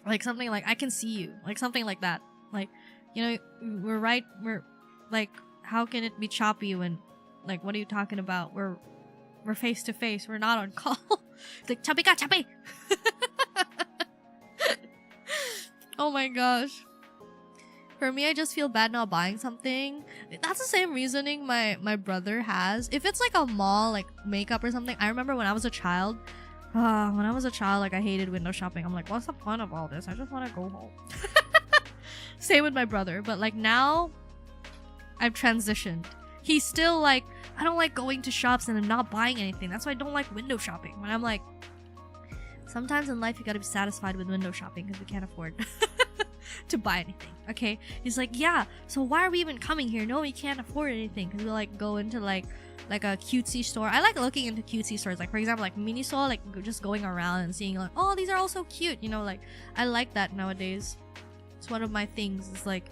Like something like, I can see you, like something like that. Like, you know, we're like, how can it be choppy when, like, what are you talking about? We're face to face. We're not on call. It's like, chappy ka chappy. Oh my gosh. For me, I just feel bad not buying something. That's the same reasoning my brother has. If it's like a mall, like makeup or something. I remember when I was a child, like I hated window shopping. I'm like, what's the point of all this? I just want to go home. Same with my brother. But like now, I've transitioned. he's still like, I don't like going to shops and I'm not buying anything. That's why I don't like window shopping. When I'm like, sometimes in life you gotta be satisfied with window shopping because we can't afford to buy anything. Okay, he's like, yeah, so why are we even coming here? No, we can't afford anything, because we like go into like a cutesy store. I like looking into cutesy stores, like for example like Miniso, like just going around and seeing like, oh, these are all so cute, you know, like I like that nowadays. It's one of my things. It's like,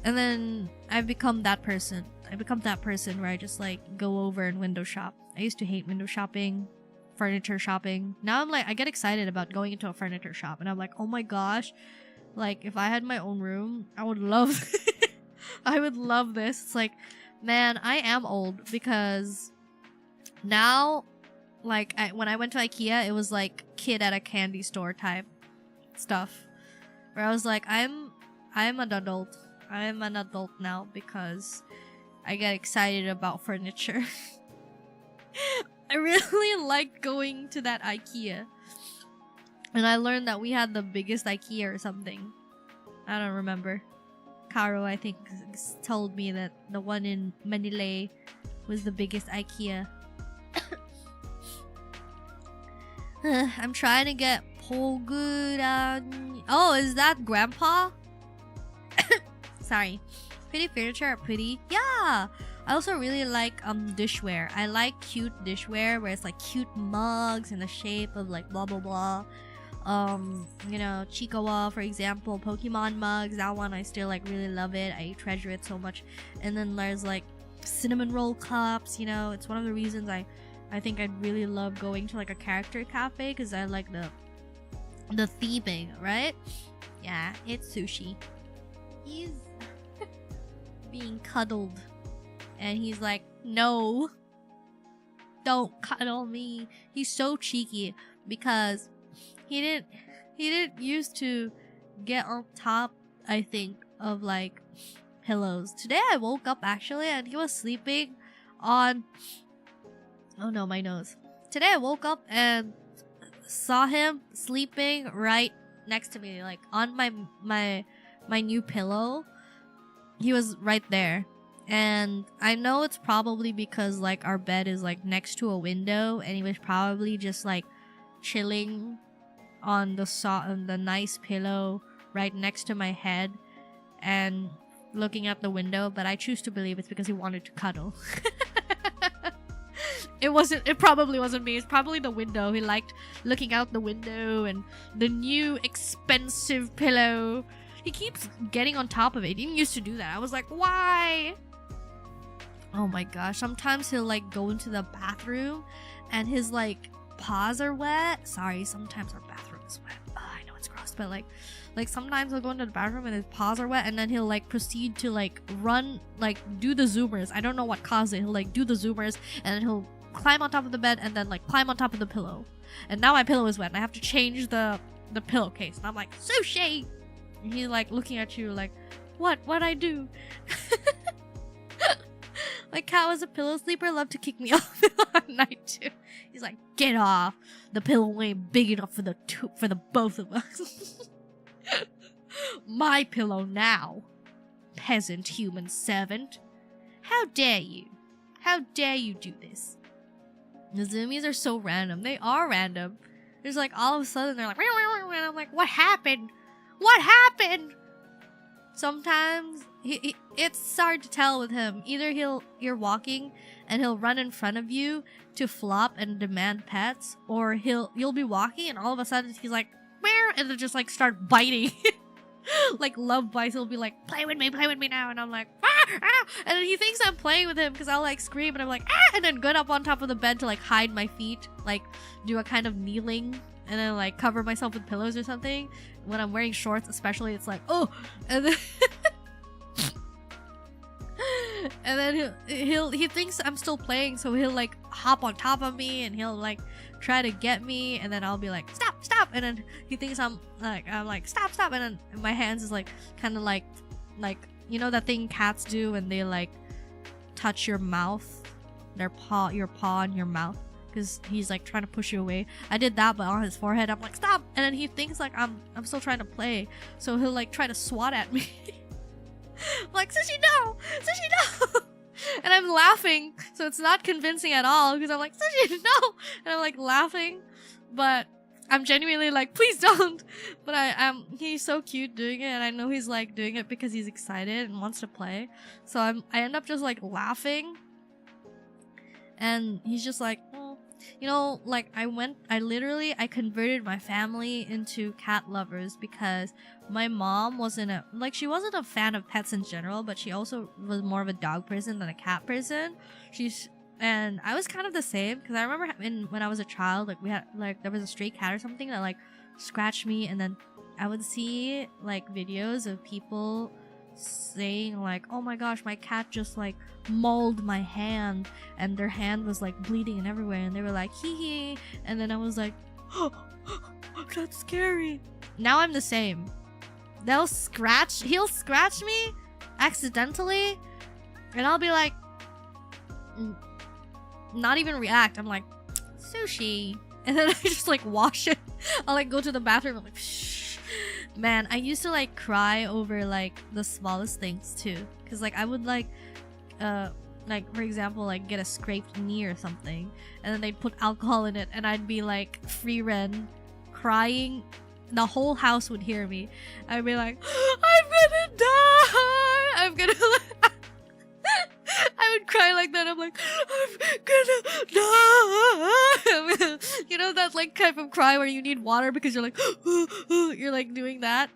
and then I've become that person. Where I just like go over and window shop. I used to hate window shopping, furniture shopping. Now I'm like, I get excited about going into a furniture shop, and I'm like, oh my gosh, like if I had my own room, I would love I would love this. It's like, man, I am old, because now, like when I went to IKEA, it was like kid at a candy store type stuff, where I was like, I'm an adult. I'm an adult now because I get excited about furniture. I really liked going to that IKEA. And I learned that we had the biggest IKEA or something. I don't remember. Caro, I think, told me that the one in Manila was the biggest IKEA. I'm trying to get Poguran. Oh, is that Grandpa? Sorry. Pretty furniture are pretty. Yeah. I also really like dishware. I like cute dishware where it's like cute mugs in the shape of like blah blah blah. You know, Chikawa, for example, Pokemon mugs. That one I still like really love it. I treasure it so much. And then there's like cinnamon roll cups. You know, it's one of the reasons I think I'd really love going to like a character cafe, because I like the theming, right? Yeah, it's sushi. He's being cuddled, and he's like, no, don't cuddle me. He's so cheeky because he didn't used to get on top, I think, of like pillows. Today I woke up actually and he was sleeping on, oh no, my nose. Today I woke up and saw him sleeping right next to me, like on my new pillow. He was right there. And I know it's probably because like our bed is like next to a window, and he was probably just like chilling on the nice pillow right next to my head and looking at the window, but I choose to believe it's because he wanted to cuddle. It probably wasn't me. It's probably the window. He liked looking out the window and the new expensive pillow. He keeps getting on top of it. He didn't used to do that. I was like, why? Oh my gosh. Sometimes he'll like go into the bathroom and his like paws are wet. Sorry, sometimes our bathroom is wet. Oh, I know it's gross, but like sometimes he'll go into the bathroom and his paws are wet, and then he'll like proceed to like run, like do the zoomers. I don't know what caused it. He'll like do the zoomers, and then he'll climb on top of the bed and then like climb on top of the pillow. And now my pillow is wet and I have to change the pillowcase. And I'm like, sushi! And he's like looking at you like, what'd I do? My cat was a pillow sleeper, loved to kick me off at night too. He's like, get off. The pillow ain't big enough for the both of us. My pillow now, peasant human servant. How dare you? How dare you do this? The zoomies are so random. They are random. There's like all of a sudden they're like, and I'm like, what happened? What happened? Sometimes it's hard to tell with him. Either you're walking and he'll run in front of you to flop and demand pets, or you'll be walking and all of a sudden he's like, meow, and then just like start biting. Like love bites. He'll be like, play with me now, and I'm like, ah, ah! And then he thinks I'm playing with him because I'll like scream and I'm like, ah, and then get up on top of the bed to like hide my feet, like do a kind of kneeling, and then like cover myself with pillows or something. When I'm wearing shorts especially, it's like, oh, and then and then he thinks I'm still playing, so he'll like hop on top of me and he'll like try to get me, and then I'll be like, stop, and then he thinks I'm like stop, and then my hands is like kind of like you know that thing cats do when they like touch your mouth, your paw on your mouth, because he's like trying to push you away. I did that, but on his forehead. I'm like, stop, and then he thinks like I'm still trying to play, so he'll like try to swat at me. I'm like, sushi no, and I'm I'm laughing, so it's not convincing at all because I'm like, Sushi, no! And I'm like laughing, but I'm genuinely like, please don't. But he's so cute doing it, and I know he's like doing it because he's excited and wants to play. So I end up just like laughing, and he's just like, oh. You know, like I converted my family into cat lovers because my mom she wasn't a fan of pets in general, but she also was more of a dog person than a cat person. And I was kind of the same because I remember when I was a child, like we had like there was a stray cat or something that like scratched me, and then I would see like videos of people saying like, oh my gosh, my cat just like mauled my hand, and their hand was like bleeding and everywhere, and they were like hee hee, and then I was like, oh, that's scary. Now I'm the same. He'll scratch me accidentally, and I'll be like, not even react. I'm like, Sushi, and then I just like wash it. I'll like go to the bathroom. I'm like, shh. Man, I used to like cry over like the smallest things too, because like I would like for example like get a scraped knee or something, and then they'd put alcohol in it, and I'd be like free ren crying. The whole house would hear me. I'd be like, I'm gonna die, I'm gonna I would cry like that. I'm like, I'm gonna die. You know that like type of cry where you need water because you're like you're like doing that,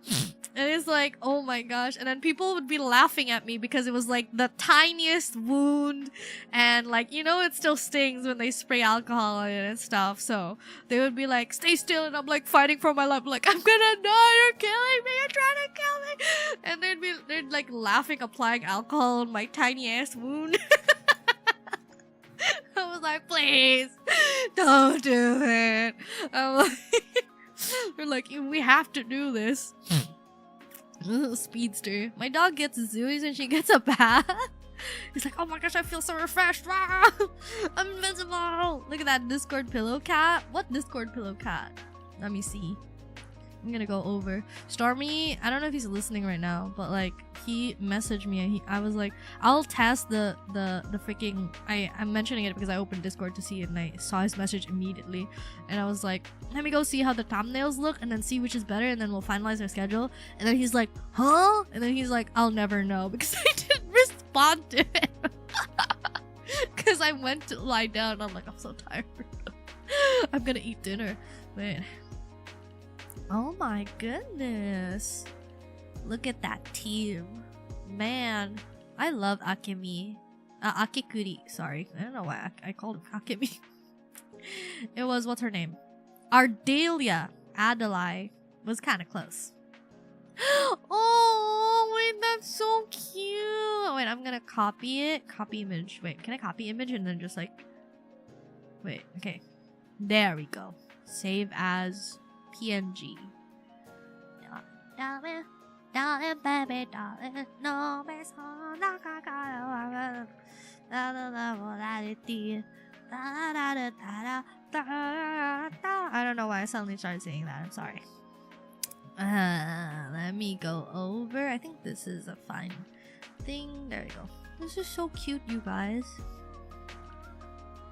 and it's like, oh my gosh. And then people would be laughing at me because it was like the tiniest wound, and like, you know, it still stings when they spray alcohol on it and stuff, so they would be like, stay still, and I'm like fighting for my life, like, I'm gonna die, you're killing me, you're trying to kill me, and they'd like laughing, applying alcohol on my tiny ass wound. I was like, please don't do it. I'm like, we're like, we have to do this. Speedster. My dog gets zoomies when she gets a bath. He's like, oh my gosh, I feel so refreshed. I'm invincible. Look at that Discord pillow cat. What Discord pillow cat? Let me see. I'm gonna go over. Stormy, I don't know if he's listening right now, but like he messaged me and I was like, I'll test the freaking, I'm mentioning it because I opened Discord to see it and I saw his message immediately, and I was like, let me go see how the thumbnails look and then see which is better, and then we'll finalize our schedule. And then he's like, huh? And then he's like, I'll never know, because I didn't respond to it because I went to lie down. I'm like, I'm so tired. I'm gonna eat dinner. Wait. Oh my goodness. Look at that team. Man, I love Akemi. Akikuri, sorry. I don't know why I called him Akemi. It was, what's her name? Ardelia. Adelaide was kind of close. Oh, wait, that's so cute. Wait, I'm gonna copy it. Copy image. Wait, can I copy image and then just like... Wait, okay. There we go. Save as... PNG. Darling, darling, baby, darling, no, I don't know why I suddenly started saying that. I'm sorry. Let me go over. I think this is a fine thing. There we go. This is so cute, you guys.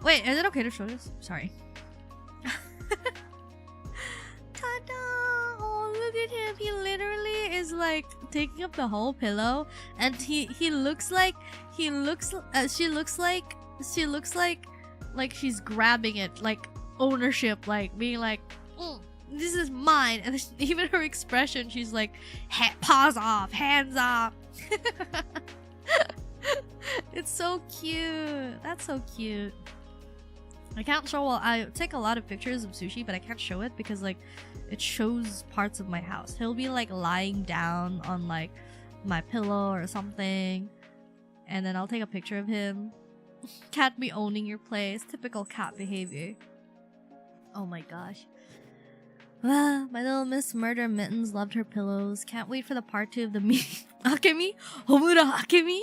Wait, is it okay to show this? Sorry. Oh, look at him. He literally is like taking up the whole pillow, and she looks like she's grabbing it, like ownership, like being like, this is mine. And even her expression, she's like, paws off, hands off. It's so cute. That's so cute. I can't show, well, I take a lot of pictures of Sushi, but I can't show it because like it shows parts of my house. He'll be like lying down on like my pillow or something, and then I'll take a picture of him. Can't be owning your place. Typical cat behavior. Oh my gosh. My little Miss Murder Mittens loved her pillows. Can't wait for the part 2 of the Akemi? Homura Akemi?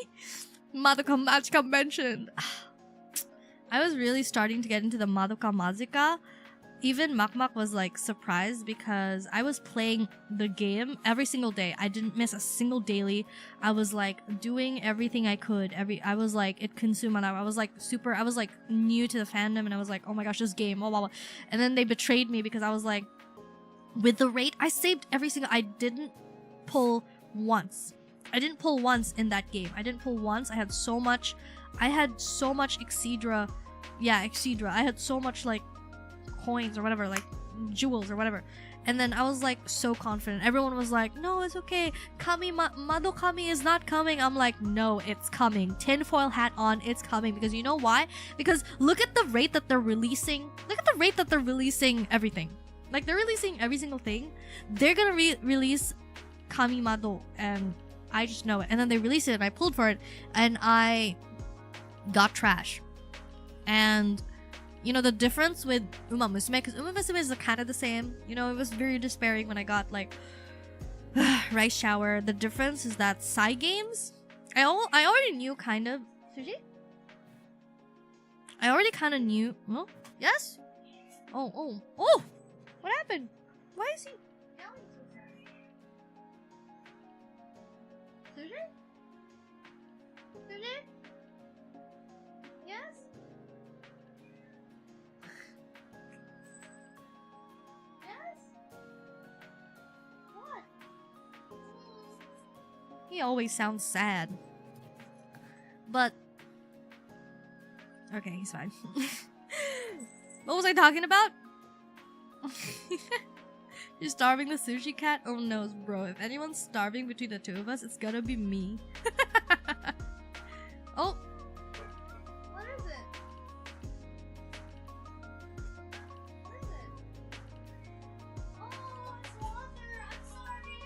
Madoka Match Convention. I was really starting to get into the Madoka Magica, even Makmak was like surprised because I was playing the game every single day. I didn't miss a single daily. I was like doing everything I could. I was like, it consumed my life. I was like new to the fandom, and I was like, oh my gosh, this game, blah, blah, blah. And then they betrayed me because I was like, with the rate, I saved every single, I didn't pull once. I didn't pull once in that game. I didn't pull once. I had so much Excedra. Yeah, Excedra. I had so much like coins or whatever, like jewels or whatever. And then I was like so confident. Everyone was like, no, it's okay. Madokami is not coming. I'm like, no, it's coming. Tinfoil hat on, it's coming. Because you know why? Because look at the rate that they're releasing. Look at the rate that they're releasing everything. Like, they're releasing every single thing. They're gonna release Kamimado, and I just know it. And then they released it, and I pulled for it, and I got trash. And you know the difference with Uma Musume, because Uma Musume is kind of the same. You know, it was very despairing when I got like Rice Shower. The difference is that side games, I already knew kind of. Sushi? I already kind of knew. Oh, yes. Oh! What happened? Why is he yelling so bad? Sushi? Sushi? Yes? Yes? What? He always sounds sad. But okay, he's fine. What was I talking about? You're starving the sushi cat? Oh no, bro. If anyone's starving between the two of us, it's gonna be me. Oh! What is it? What is it? Oh, it's water! I'm sorry!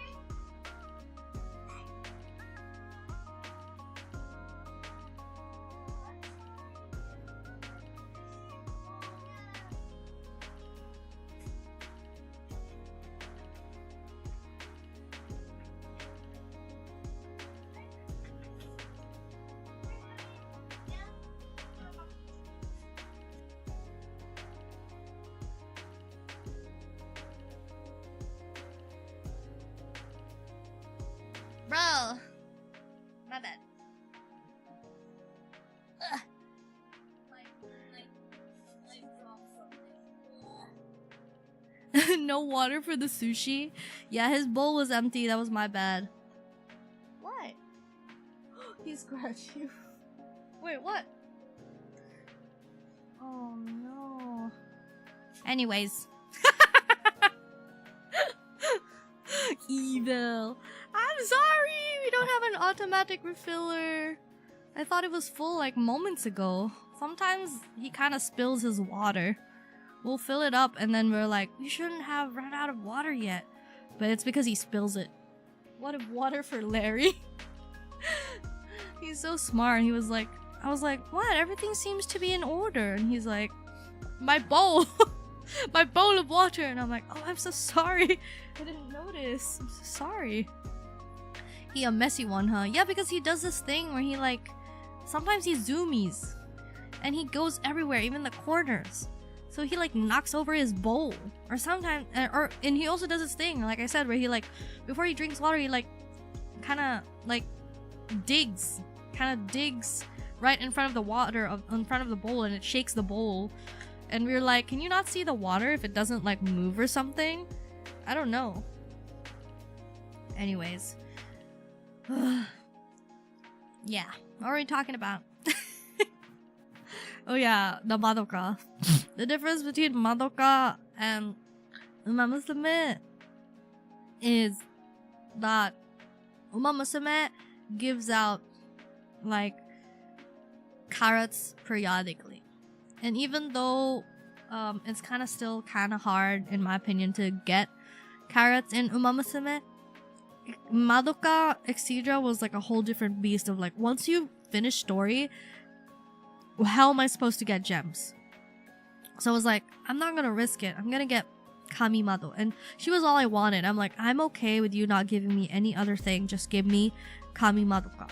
Bro! My bad. Ugh. Like dropped something. No water for the sushi? Yeah, his bowl was empty. That was my bad. What? He scratched you. Wait, what? Oh no. Anyways. Evil. I'm sorry, we don't have an automatic refiller. I thought it was full like moments ago. Sometimes he kind of spills his water. We'll fill it up and then we're like, we shouldn't have run out of water yet. But it's because he spills it. What if water for Larry? He's so smart. He was like, I was like, what? Everything seems to be in order. And he's like, my bowl. My bowl of water. And I'm like, oh, I'm so sorry. I didn't notice. I'm so sorry. He a messy one, huh? Yeah, because he does this thing where he like, sometimes he zoomies. And he goes everywhere, even the corners. So he like knocks over his bowl. Or sometimes, and he also does this thing, like I said, where he like, before he drinks water, he like, kind of like digs right in front of the water, in front of the bowl, and it shakes the bowl. And we were like, can you not see the water if it doesn't like move or something? I don't know. Anyways. Yeah, what are we talking about? Oh yeah, the Madoka. The difference between Madoka and Uma Musume is that Uma Musume gives out like carrots periodically. And even though it's kind of still kind of hard, in my opinion, to get carrots in Uma Musume, Madoka Excedra was like a whole different beast of like, once you finish story, how am I supposed to get gems? So I was like, I'm not gonna risk it. I'm gonna get Kamimado. And she was all I wanted. I'm like, I'm okay with you not giving me any other thing. Just give me Kamimadoka.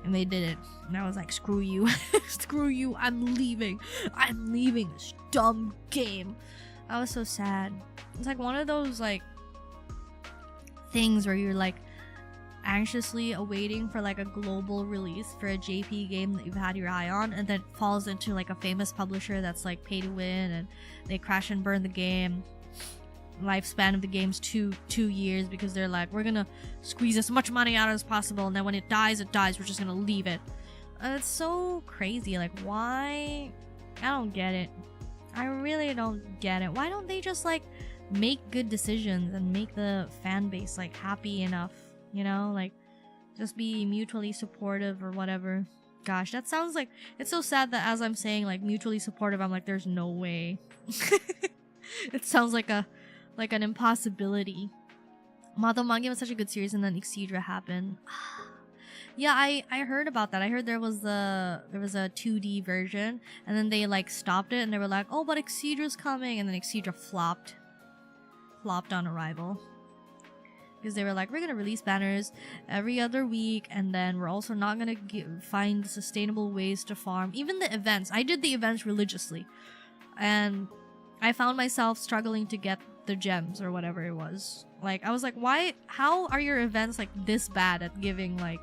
And they did it. And I was like, screw you. Screw you. I'm leaving. I'm leaving this dumb game. I was so sad. It's like one of those like things where you're like anxiously awaiting for like a global release for a JP game that you've had your eye on, and then it falls into like a famous publisher that's like pay to win, and they crash and burn the game. Lifespan of the game's two years because they're like, we're gonna squeeze as much money out as possible, and then when it dies, we're just gonna leave it. It's so crazy. Like, why? I don't get it. I really don't get it. Why don't they just like make good decisions and make the fan base like happy enough, you know, like just be mutually supportive or whatever. Gosh, that sounds like, it's so sad that as I'm saying like mutually supportive, I'm like, there's no way. It sounds like an impossibility. Madomagi was such a good series, and then Exedra happened. Yeah, I heard about that. I heard there was a 2D version, and then they like stopped it, and they were like, oh, but Exedra's coming, and then Exedra flopped on arrival. Because they were like, we're gonna release banners every other week, and then we're also not gonna find sustainable ways to farm. Even the events. I did the events religiously, and I found myself struggling to get the gems or whatever it was. Like, I was like, why? How are your events like this bad at giving like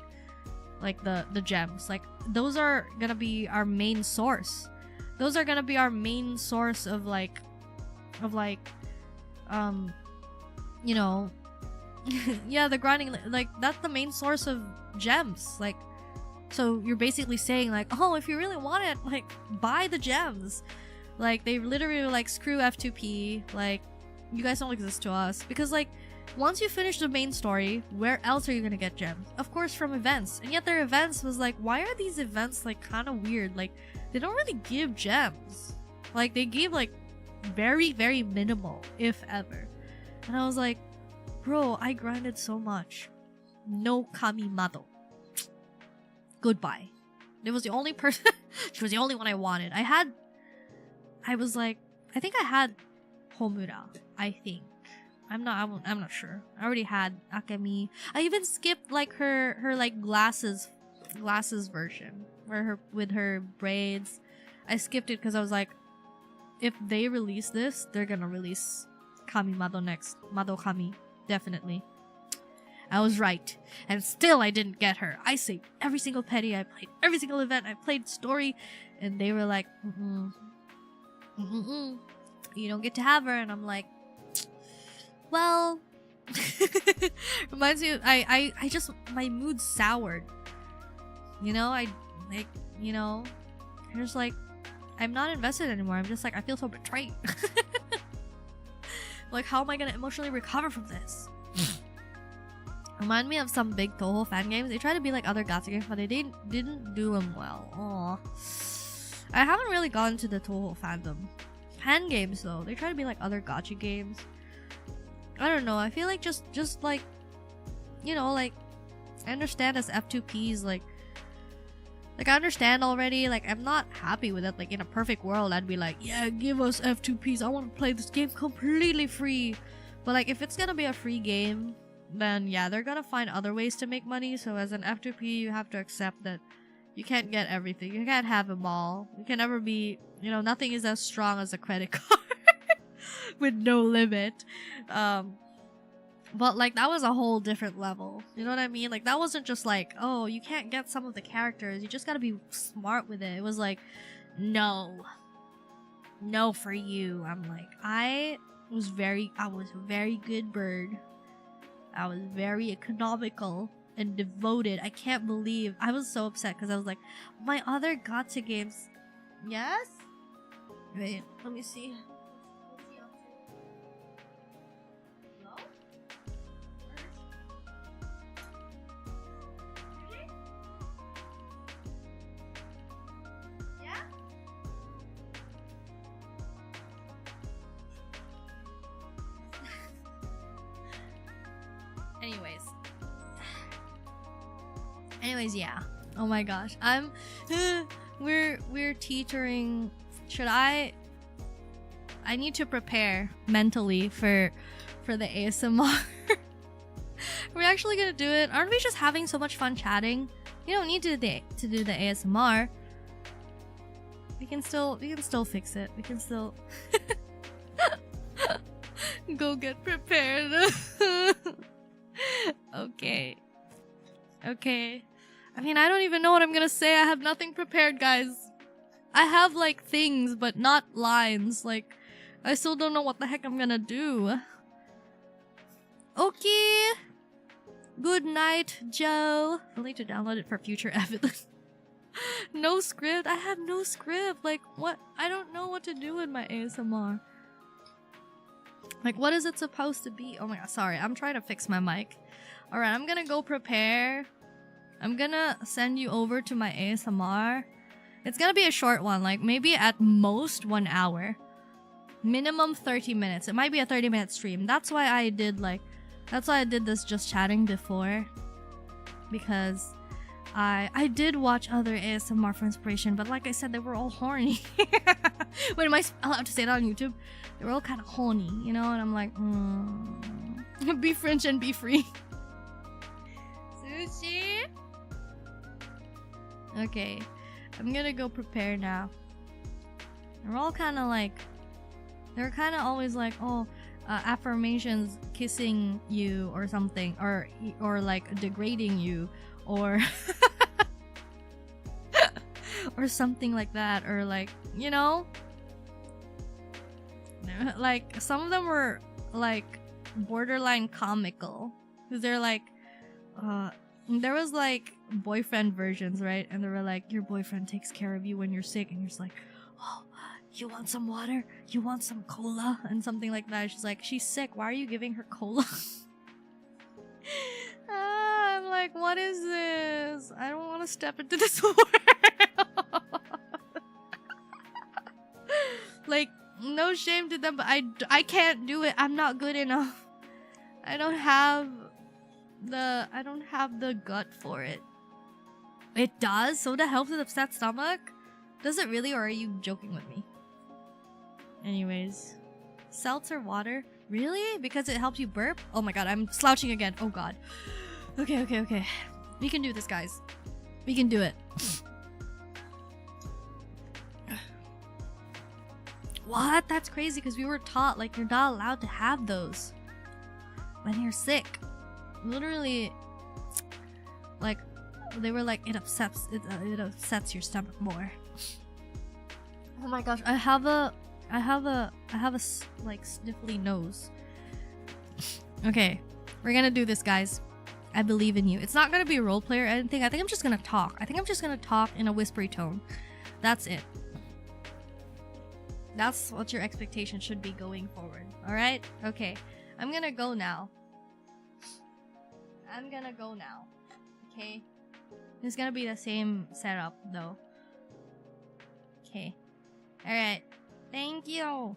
the gems? Like, those are gonna be our main source. Those are gonna be our main source of like you know. Yeah, the grinding, like that's the main source of gems. Like, so you're basically saying like, oh, if you really want it, like buy the gems. Like, they literally were like, screw F2P, like you guys don't exist to us. Because like, once you finish the main story, where else are you gonna get gems? Of course from events. And yet their events was like, why are these events like kind of weird? Like, they don't really give gems. Like, they gave like very, very minimal, if ever. And I was like, bro, I grinded so much. No Kamimado. Goodbye. It was the only person. She was the only one I wanted. I was like, I think I had Homura. I think. I'm not sure. I already had Akemi. I even skipped like her like glasses version, where with her braids. I skipped it because I was like, if they release this, they're gonna release Kamimado next. Madokami. Definitely. I was right. And still I didn't get her. I saved every single penny. I played every single event. I played story. And they were like, you don't get to have her. And I'm like, well, reminds me of, I just, my mood soured. You know, I'm just like, I'm not invested anymore. I'm just like, I feel so betrayed. Like, how am I gonna emotionally recover from this? Remind me of some big Toho fan games. They try to be like other gacha games, but they didn't do them well. Aww. I haven't really gone to the Toho fandom. Fan games though, they try to be like other gacha games. I don't know. I feel like just like, you know, like, I understand as F2Ps, like I understand already. Like, I'm not happy with it. Like, in a perfect world, I'd be like, yeah, give us F2Ps. I want to play this game completely free. But like, if it's gonna be a free game, then yeah, they're gonna find other ways to make money. So as an F2P, you have to accept that you can't get everything. You can't have them all. You can never be, you know, nothing is as strong as a credit card with no limit. But like, that was a whole different level. You know what I mean? Like, that wasn't just like, oh, you can't get some of the characters. You just gotta be smart with it. It was like, no for you. I'm like, I was a very good bird. I was very economical and devoted. I can't believe I was so upset because I was like, my other gacha games. Yes? Wait, let me see. Anyways, yeah. Oh my gosh. We're teetering. I need to prepare mentally for the ASMR. We're actually gonna do it. Aren't we just having so much fun chatting? You don't need to do the ASMR. We can still fix it. We can still Go get prepared. Okay. Okay. I mean, I don't even know what I'm gonna say. I have nothing prepared, guys. I have, like, things, but not lines. Like, I still don't know what the heck I'm gonna do. Okay. Good night, Joe. I'll need to download it for future evidence. No script? I have no script. Like, what? I don't know what to do with my ASMR. Like, what is it supposed to be? Oh my god, sorry. I'm trying to fix my mic. Alright, I'm gonna go prepare. I'm gonna send you over to my ASMR. It's gonna be a short one, like maybe at most 1 hour. Minimum 30 minutes. It might be a 30-minute stream. That's why I did this just chatting before. Because I did watch other ASMR for inspiration, but like I said, they were all horny. Wait, am I allowed to say that on YouTube? They were all kind of horny, you know? And I'm like, be French and be free. Sushi? Okay. I'm gonna go prepare now. They're all kind of like... They're kind of always like, oh, affirmations kissing you or something. Or like degrading you. Or... or something like that. Or like, you know? Like, some of them were like borderline comical. Because they're like... there was like boyfriend versions, right? And they were like, your boyfriend takes care of you when you're sick, and you're just like, oh, you want some water? You want some cola? And something like that. She's like, she's sick, why are you giving her cola? I'm like, what is this? I don't want to step into this world. Like, no shame to them, but I can't do it. I'm not good enough. I don't have the gut for it. It does? Soda helps with upset stomach? Does it really, or are you joking with me? Anyways. Seltzer water? Really? Because it helps you burp? Oh my god, I'm slouching again. Oh god. Okay. We can do this, guys. We can do it. What? That's crazy, because we were taught, like, you're not allowed to have those when you're sick. Literally, like, they were like, it upsets your stomach more. Oh my gosh, I have a like sniffly nose. Okay, we're gonna do this, guys. I believe in you. It's not gonna be a role play or anything. I think I'm just gonna talk. I think I'm just gonna talk in a whispery tone. That's it. That's what your expectation should be going forward. Alright? Okay. I'm gonna go now. Okay? It's gonna be the same setup, though. Okay. Alright. Thank you.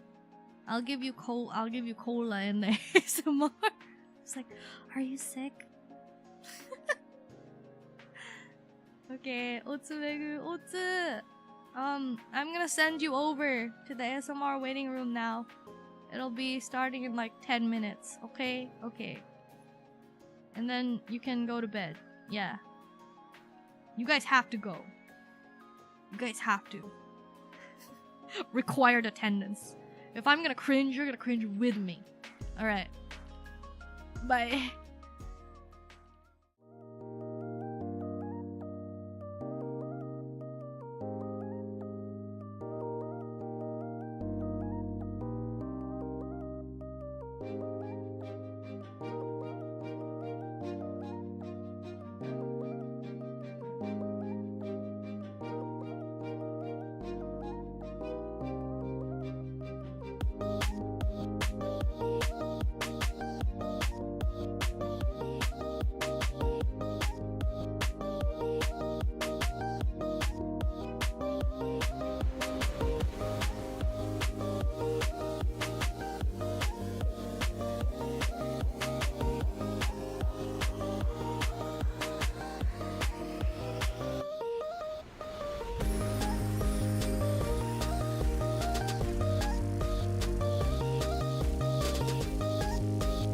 I'll give you cola in the ASMR. It's like, are you sick? Okay. Otsumegu, Otsu. I'm gonna send you over to the ASMR waiting room now. It'll be starting in like 10 minutes. Okay? Okay. And then you can go to bed. Yeah. You guys have to go. You guys have to. Required attendance. If I'm gonna cringe, you're gonna cringe with me. Alright. Bye.